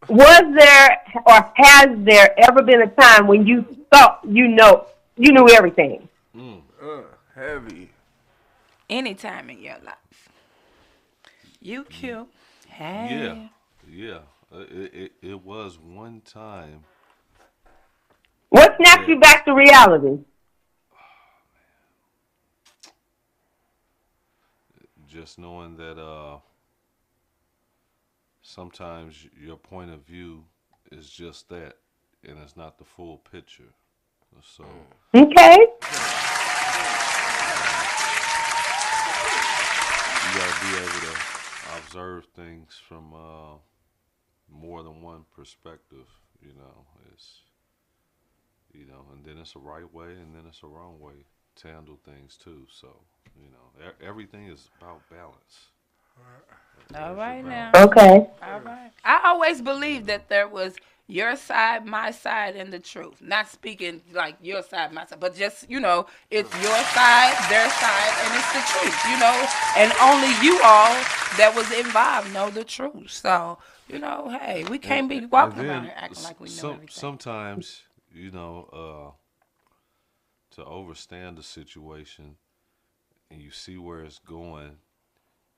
was there or has there ever been a time when you thought you knew everything? Heavy. Anytime in your life. You cute. Hey. Yeah. It was one time. What snapped you back to reality? Just knowing that sometimes your point of view is just that, and it's not the full picture. So. Okay. You gotta be able to observe things from more than one perspective. And then it's a right way, and then it's a wrong way to handle things too. So everything is about balance. All right now. Okay. All right. I always believed that there was your side, my side, and the truth. Not speaking like your side, my side, but just, it's your side, their side, and it's the truth, and only you all that was involved know the truth. So, hey, we can't be walking around here acting like we know everything. Sometimes, to overstand the situation and you see where it's going,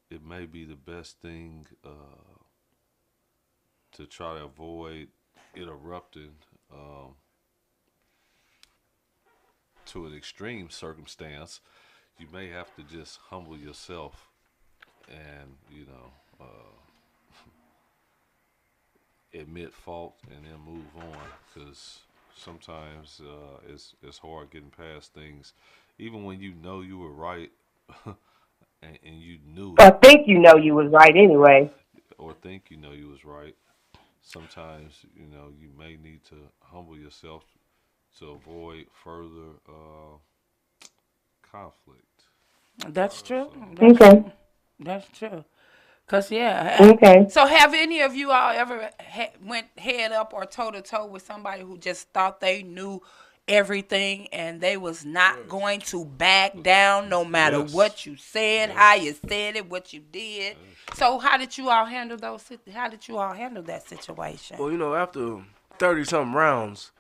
it may be the best thing to try to avoid it erupting to an extreme circumstance. You may have to just humble yourself and admit fault and then move on, because sometimes it's hard getting past things, even when you know you were right. And you knew it. Or think you was right anyway. Or think you was right. Sometimes, you may need to humble yourself to avoid further conflict. That's true. That's true. Because, Okay. So have any of you all ever went head up or toe-to-toe with somebody who just thought they knew everything and they was not going to back down no matter what you said, how you said it, what you did? So how did you all handle that situation? Well, after 30-something rounds,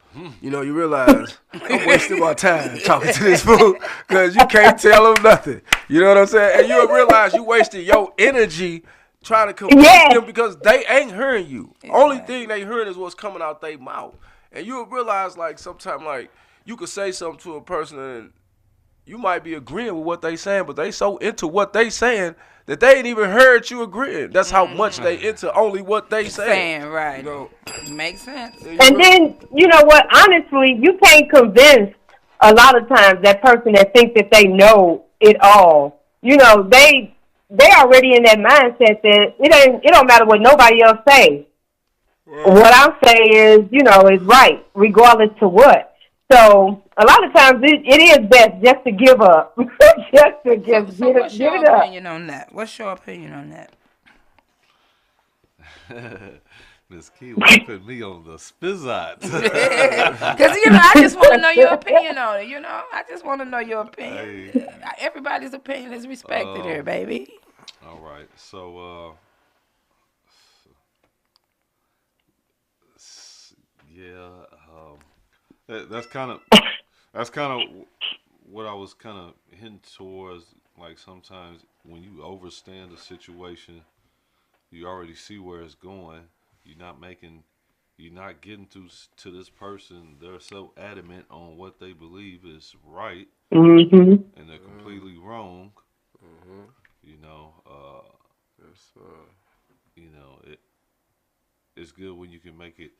you realize I'm wasting my time talking to this fool because you can't tell him nothing. You know what I'm saying? And you'll realize you wasted your energy trying to convince them because they ain't hearing you. Exactly. Only thing they heard is what's coming out their mouth. And you'll realize, sometimes, you could say something to a person and you might be agreeing with what they saying, but they so into what they saying that they ain't even heard you agreeing. That's how much they into only what they saying. Right. Makes sense. And then, you know what, honestly, you can't convince a lot of times that person that thinks that they know it all. They they already in that mindset that it don't matter what nobody else says. What I'm saying is right, regardless to what. So a lot of times it is best just to give up, just to just So what's give your it up. opinion on that? What's your opinion on that? Miss Kiwi, you put me on the spizzot. Because I just want to know your opinion on it. I just want to know your opinion. Hey, Everybody's opinion is respected here, um, baby. all right. So, yeah, that's kind of what I was kind of hinting towards. Like sometimes when you overstand a situation, you already see where it's going. You're not making, you're not getting to this person. They're so adamant on what they believe is right, Mhm. and they're completely wrong. Mm-hmm. You know, Yes, it's good when you can make it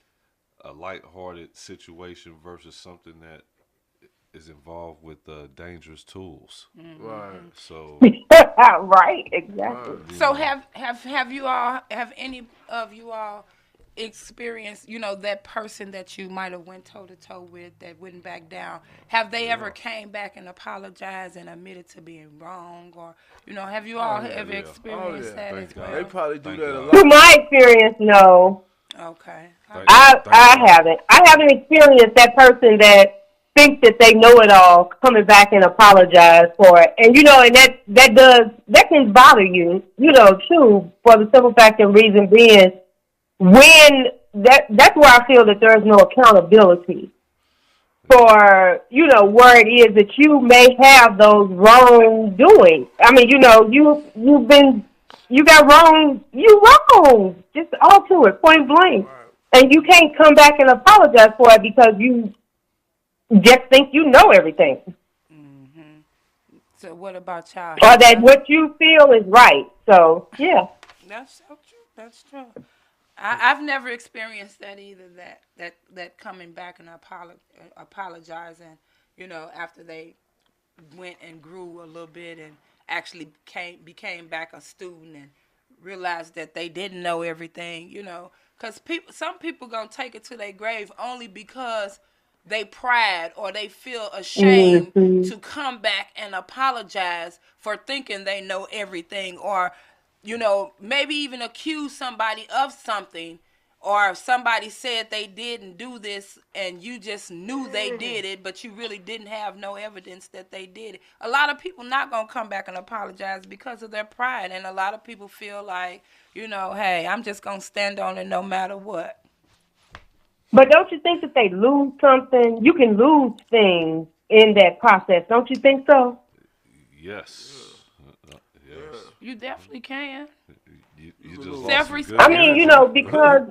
a light-hearted situation versus something that is involved with dangerous tools. right, So, Right, exactly. right. you So know, have any of you all experienced, that person that you might have went toe to toe with that wouldn't back down? Have they ever yeah, came back and apologized and admitted to being wrong, or have you Oh all yeah, ever yeah. oh experienced yeah. that Thank as They God. well? probably do Thank that a God. To lot. my experience, no. Okay, all Thank, right. thank I God. haven't. I haven't experienced that person that thinks that they know it all coming back and apologize for it. And and that can bother you, too, for the simple fact and reason being when that's where I feel that there's no accountability Yeah. for, where it is that you may have those wrongdoings. I mean, you got wrong, you wrong, just all to it, point blank. Right. And you can't come back and apologize for it because you just think you know everything. Hmm. So what about y'all? Or Have that y'all? what you feel is right. So, yeah. That's so true. That's true. I've never experienced that either. That coming back and apologizing, after they went and grew a little bit and actually became back a student and realized that they didn't know everything. Because some people gonna take it to their grave only because they pride or they feel ashamed Mm-hmm. to come back and apologize for thinking they know everything, or maybe even accuse somebody of something, or if somebody said they didn't do this and you just knew they did it but you really didn't have no evidence that they did it. A lot of people not going to come back and apologize because of their pride, and a lot of people feel like, hey, I'm just going to stand on it no matter what. But don't you think that they lose something? You can lose things in that process. Don't you think so? Yes. Yeah. Yes. You definitely can. You You can just lose. lost some I good Self-respect. mean, energy. because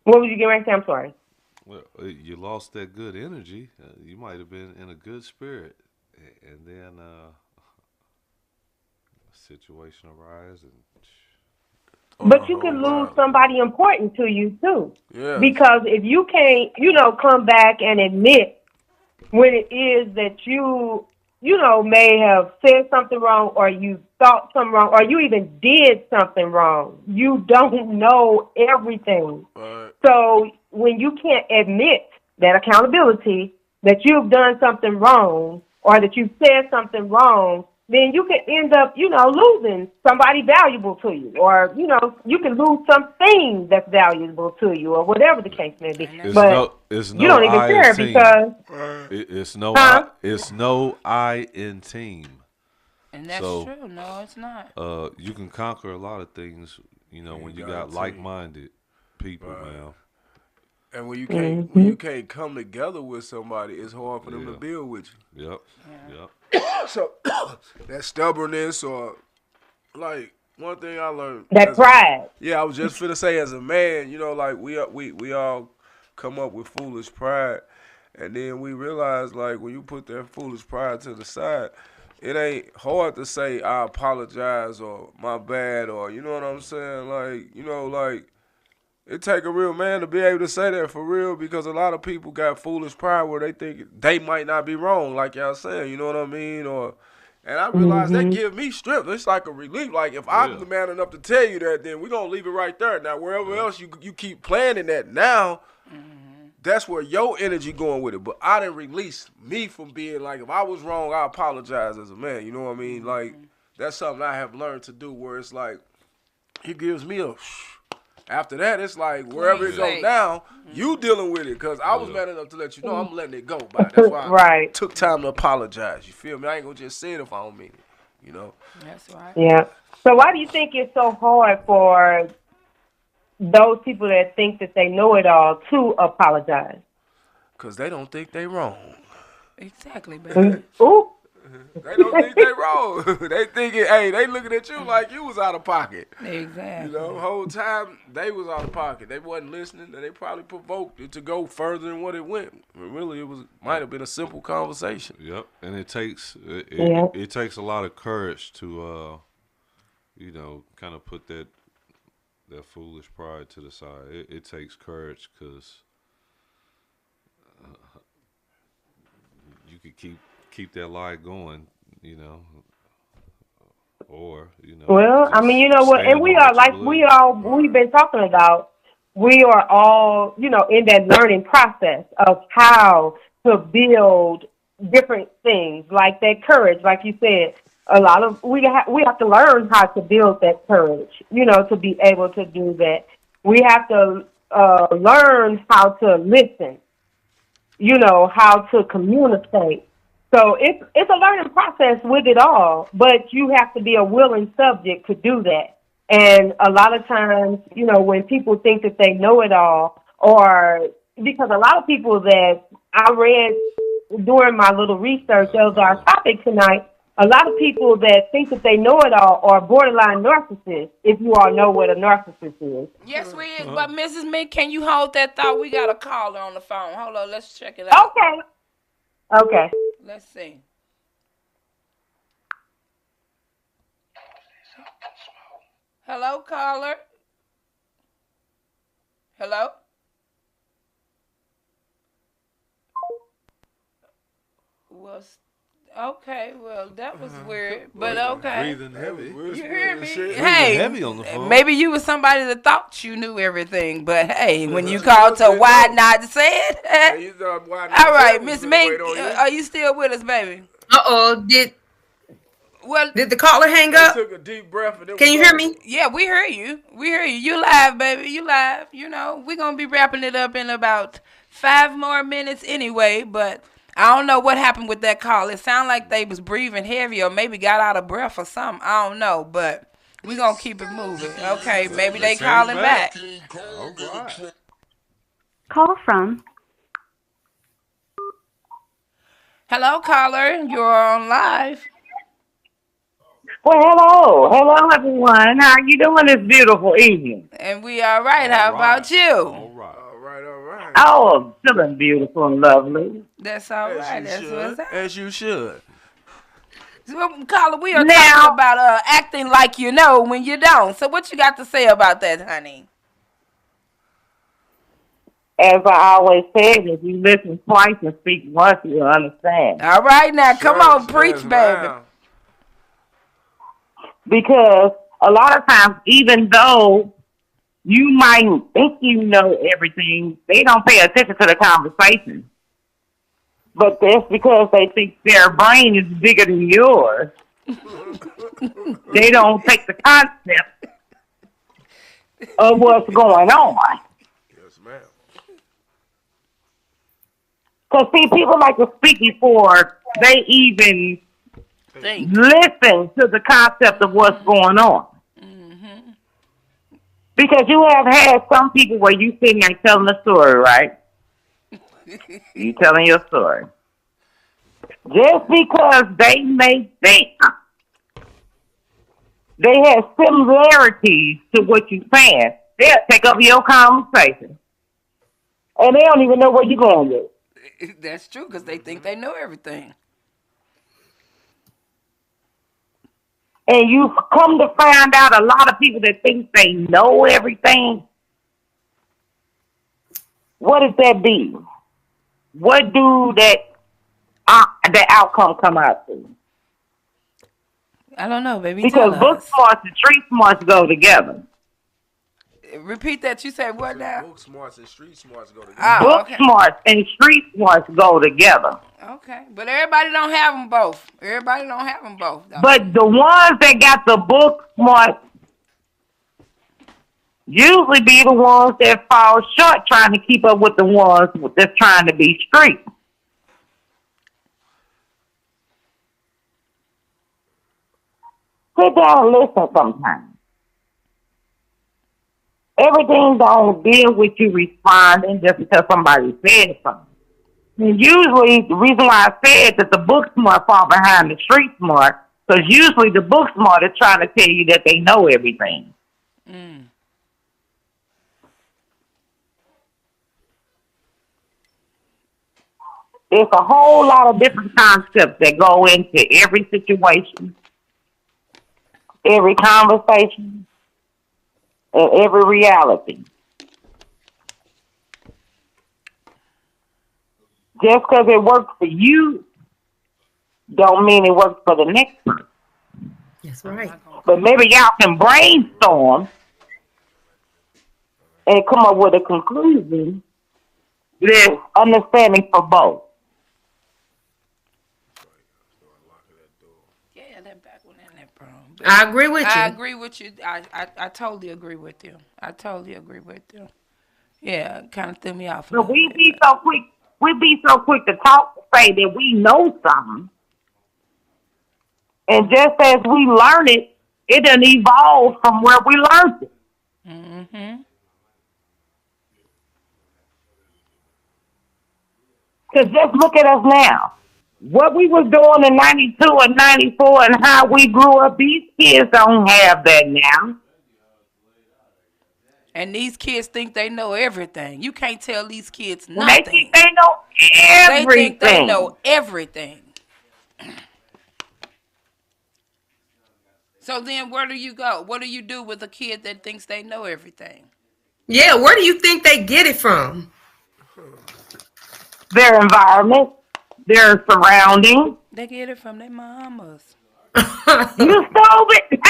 what was you getting ready to say? I'm sorry. Well, you lost that good energy. You might have been in a good spirit, and then a situation arises, and But you Oh can lose wow. somebody important to you too. Yes. Because if you can't, come back and admit when it is that may have said something wrong or you thought something wrong or you even did something wrong, you don't know everything. Right. So when you can't admit that accountability, that you've done something wrong or that you've said something wrong, then you can end up, losing somebody valuable to you, or, you can lose something that's valuable to you, or whatever the case may be. And that's But true. it's you no don't even I in care team. because, Right. huh? It's no I in team. And that's So true. No, it's not. you can conquer a lot of things, You when you got a got team. like-minded people, Right. man. And when Mm-hmm. you can't come together with somebody, it's hard for them to Yeah. build with Yep. Yeah. Yep. you. So that stubbornness, or like one thing I learned That as a pride. yeah, I was just finna say, as a man, like we all come up with foolish pride, and then we realize, like, when you put that foolish pride to the side, it ain't hard to say I apologize or my bad, or you know what I'm saying, like, like it take a real man to be able to say that for real, because a lot of people got foolish pride where they think they might not be wrong, like y'all saying, you know what I mean, or And I realized that give me strength. It's like a relief. Like if I'm the man enough to tell you that, then we're gonna leave it right there. Now wherever else you keep planning that now, that's where your energy going with it. But I didn't release me from being like, if I was wrong, I apologize as a man. You know what I mean? Like that's something I have learned to do where it's like he gives me a after that, it's like wherever it goes down, you dealing with it. Because I was man enough to let you know I'm letting it go. But that's why I took time to apologize. You feel me? I ain't going to just say it if I don't mean it. You know? That's right. Yeah. So why do you think it's so hard for those people that think that they know it all to apologize? Because they don't think they wrong. Exactly, baby. Ooh. They don't think they wrong. They thinking, hey, they looking at you like you was out of pocket. Exactly. You know, the whole time they was out of pocket. They wasn't listening, and they probably provoked it to go further than what it went. Really, it might have been a simple conversation. Yep, and it takes it takes a lot of courage to kind of put that foolish pride to the side. It takes courage because you could keep that lie going, or Well, I mean, you know what, and we are like we've been talking about. We are all, in that learning process of how to build different things, like that courage, like you said. We have to learn how to build that courage, to be able to do that. We have to learn how to listen, how to communicate. So it's a learning process with it all, but you have to be a willing subject to do that. And a lot of times, when people think that they know it all, or because a lot of people that I read during my little research of our topic tonight, a lot of people that think that they know it all are borderline narcissists, if you all know what a narcissist is. Yes, we is. But Mrs. Mink, can you hold that thought? We got a caller on the phone. Hold on, let's check it out. Okay. Let's see. Hello, caller. Hello? Okay, well, that was weird, but okay. Breathing heavy. You hear me? Breathing Hey, heavy on the phone. maybe you was somebody that thought you knew everything, but hey, when you called to why not say it? All right, Miss Mink, are you still with us, baby? Did Well, the caller hang up? Took a deep breath. And Can you hear me? yeah, we hear you. We hear you. You live, baby. You live. We're going to be wrapping it up in about 5 more minutes anyway, but I don't know what happened with that call. It sounded like they was breathing heavy or maybe got out of breath or something. I don't know, but we're going to keep it moving. Okay, maybe they calling back. All right. Call from. Hello, caller. You're on live. Well, hello, everyone. How you doing this beautiful evening? And we all right. How about you? All right. Oh, I'm feeling beautiful and lovely. That's all right. That's what's up. As you should. Caller, we are talking about acting like you know when you don't. So what you got to say about that, honey? As I always said, if you listen twice and speak once, you'll understand. All right, now, come on, preach, baby. Because a lot of times, even though you might think you know everything, they don't pay attention to the conversation. But that's because they think their brain is bigger than yours. They don't take the concept of what's going on. Yes, ma'am. Because, see, people like to speak before they even listen to the concept of what's going on. Mm-hmm. Because you have had some people where you sitting there telling a story, right? You telling your story. Just because they may think they have similarities to what you're saying, they'll take up your conversation. And they don't even know where you're going with. That's true, because they think they know everything. And you come to find out a lot of people that think they know everything. What does that be? What do the outcome come out to? I don't know, baby. Because Tell book us. smarts and street smarts go together. Repeat that. You said what now? Book smarts and street smarts go together. Oh, Book okay. smarts and street smarts go together. Okay, but everybody don't have them both. Everybody don't have them both. Though. But the ones that got the book smarts usually be the ones that fall short trying to keep up with the ones that's trying to be street. Sit down and listen sometimes. Everything don't deal with you responding just because somebody said something. And usually, the reason why I said that the book smart fall behind the street smart, because usually the book smart is trying to tell you that they know everything. Mm. There's a whole lot of different concepts that go into every situation, every conversation, and every reality. Just because it works for you, don't mean it works for the next person. That's right. But maybe y'all can brainstorm and come up with a conclusion that's understanding for both. Yeah, that back one in that prom. I agree with you. I agree with you. I totally agree with you. I totally agree with you. Yeah, it kind of threw me off. So we be so quick to talk to say that we know something. And just as we learn it, it doesn't evolve from where we learned it. Mm-hmm. Because just look at us now. What we was doing in 92 and 94 and how we grew up, these kids don't have that now. And these kids think they know everything. You can't tell these kids They nothing. think they know everything. They think they know everything. So then where do you go? What do you do with a kid that thinks they know everything? Yeah, where do you think they get it from? Their environment, their surroundings. They get it from their mamas. You stupid.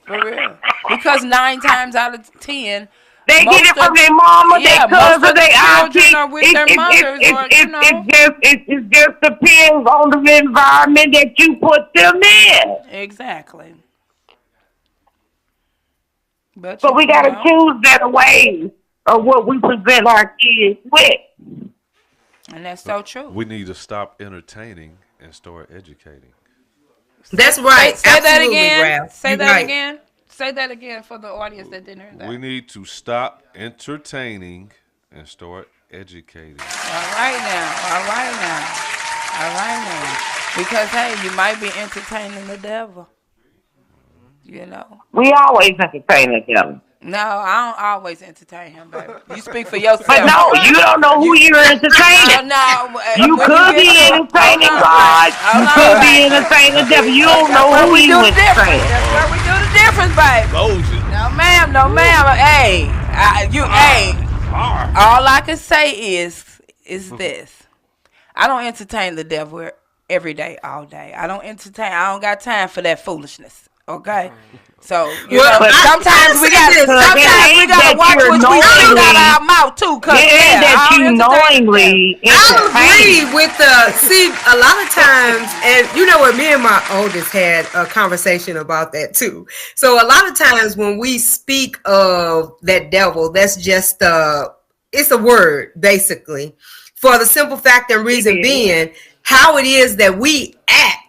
For real. Because 9 times out of 10, they get it from their mama, yeah, their cousin, their auntie. children are with their mothers, or you know. It just depends on the environment that you put them in. Exactly. But So we got to choose better ways of what we present our kids with. And that's so true. We need to stop entertaining and start educating. That's right. Say that Absolutely, again. Ralph. Say You're that right. again. Say that again for the audience that didn't hear that. We need to stop entertaining and start educating. All right now. Because, hey, you might be entertaining the devil. You know. We always entertain the devil. No, I don't always entertain him, baby. You speak for yourself. But no, you don't know who you're entertaining. You could be entertaining God. You could be entertaining the devil. You don't know who you entertain. That's where we do the difference, baby. No, ma'am. Hey, all I can say is this. I don't entertain the devil every day, all day. I don't got time for that foolishness. Okay? So, but sometimes we gotta watch what we speak out of our mouth too. That you knowingly I agree with see, a lot of times, and you know what, me and my oldest had a conversation about that too. So a lot of times when we speak of that devil, that's just it's a word basically, for the simple fact and reason being how it is that we act.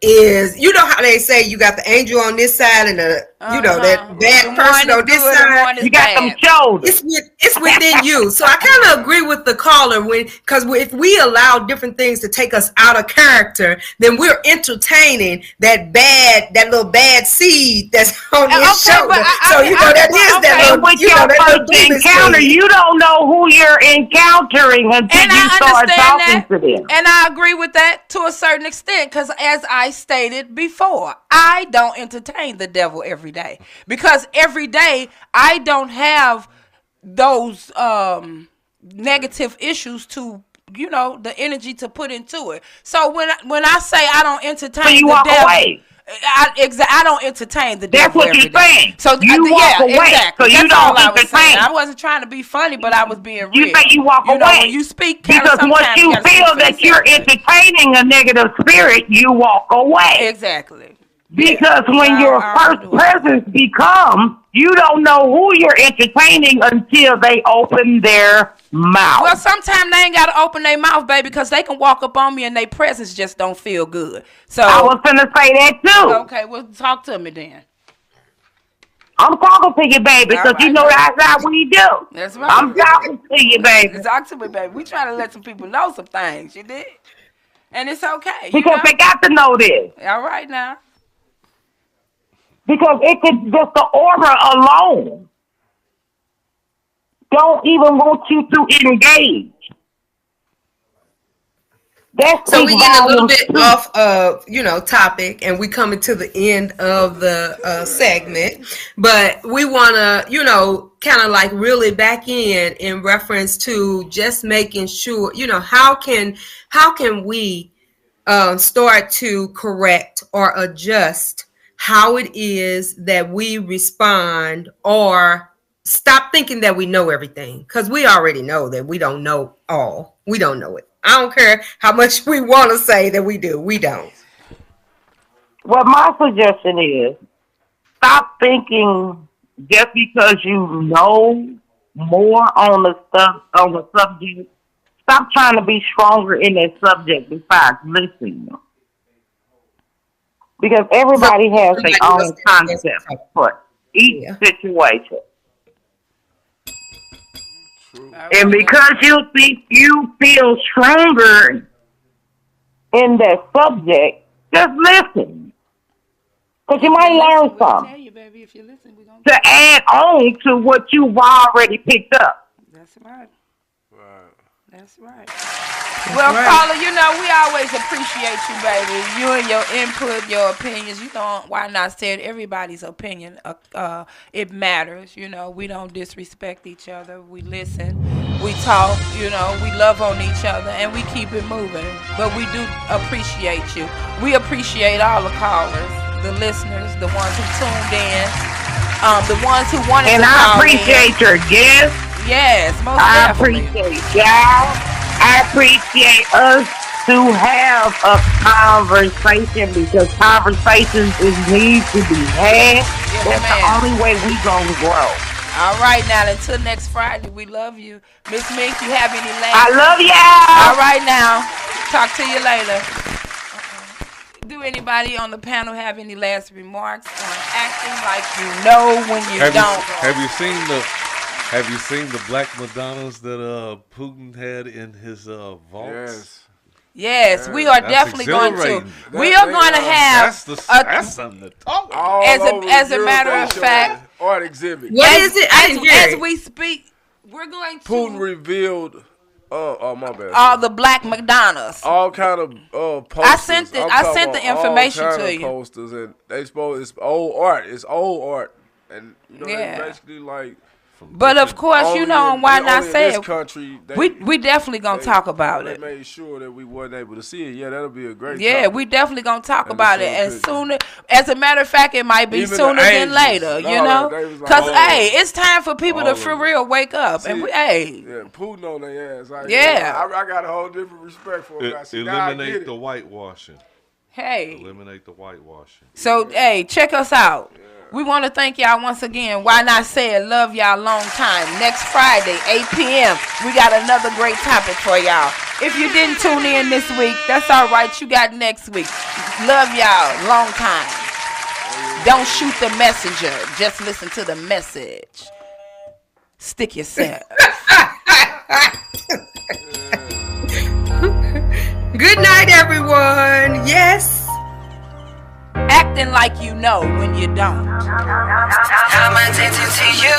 Is, you know how they say you got the angel on this side and the that bad person on this side. You got them shoulders. It's within you. So I kind of agree with the caller because if we allow different things to take us out of character, then we're entertaining that little bad seed that's on his shoulder. With your first encounter, you don't know who you're encountering until you start talking to them. And I agree with that to a certain extent because as I stated before, I don't entertain the devil every day because every day I don't have those negative issues to the energy to put into it. So when I say I don't entertain So you the walk devil, away. I don't entertain the That's devil what every you're day. saying. So You walk away. exactly. So you That's all don't I was saying. entertain. I wasn't trying to be funny, but I was being real. You say you walk know, away. when you speak, kinda because once sometimes you gotta feel speak for that you're yourself. entertaining a negative spirit, you walk away. Exactly. Because Yeah. when your I first do it. presence becomes, you don't know who you're entertaining until they open their mouth. Well, sometimes they ain't got to open their mouth, baby, because they can walk up on me and their presence just don't feel good. So I was going to say that too. Okay, well, talk to me then. I'm talking to you, baby, because you know that's how we do. That's right. I'm talking to you, baby. Talk to me, baby. We trying to let some people know some things, you did? And it's okay. Because they got to know this. All right now. Because it could just the aura alone don't even want you to engage. So we get a little bit off of, topic, and we coming to the end of the segment, but we want to, kind of like really back in reference to just making sure, how can we start to correct or adjust how it is that we respond, or stop thinking that we know everything, because we already know that we don't know all. We don't know it. I don't care how much we want to say that we do. We don't. Well, my suggestion is stop thinking just because you know more on the subject. Stop trying to be stronger in that subject besides listening. Because everybody has their own concept for each situation. And because you think you feel stronger in that subject, just listen. Because you might learn something to add on to what you've already picked up. That's right. That's right. Well, Carla, we always appreciate you, baby. You and your input, your opinions. Why not say it? Everybody's opinion, it matters. We don't disrespect each other. We listen. We talk. We love on each other, and we keep it moving. But we do appreciate you. We appreciate all the callers, the listeners, the ones who tuned in, the ones who wanted to call in. And I appreciate your guests. Yes, most I definitely. appreciate y'all. I appreciate us to have a conversation, because conversations need to be had. Yes, That's the only way we gonna grow. All right, now until next Friday, we love you, Miss Mink. You have any last? I love y'all. All right, now talk to you later. Do anybody on the panel have any last remarks on acting like you know when you don't? Have you seen the Black Madonnas that Putin had in his vaults? Yes, we are definitely going to. We are going to have. That's something to talk about. As a matter of fact, art exhibit. What is it? As we speak, we're going to. Putin revealed. Oh my bad. All the Black Madonnas. All kind of posters. I sent the information all kind to of you. Posters, and they suppose it's old art. It's old art, and it's basically like. But of course, why not say it? Country, we definitely gonna talk about it. They made sure that we weren't able to see it. Yeah, that'll be a great. Yeah, topic. we definitely gonna talk about it as soon as a matter of fact, it might be Even sooner than later. Because it's time for people to for real wake up. See, and Putin on their ass. I got a whole different respect for him. Eliminate the whitewashing. Eliminate the whitewashing. So check us out. Yeah. We want to thank y'all once again. Why not say it? Love y'all long time. Next Friday, 8 p.m., we got another great topic for y'all. If you didn't tune in this week, that's all right. You got next week. Love y'all long time. Don't shoot the messenger. Just listen to the message. Stick yourself. Good night, everyone. Yes. Acting like you know when you don't. I'm addicted to you.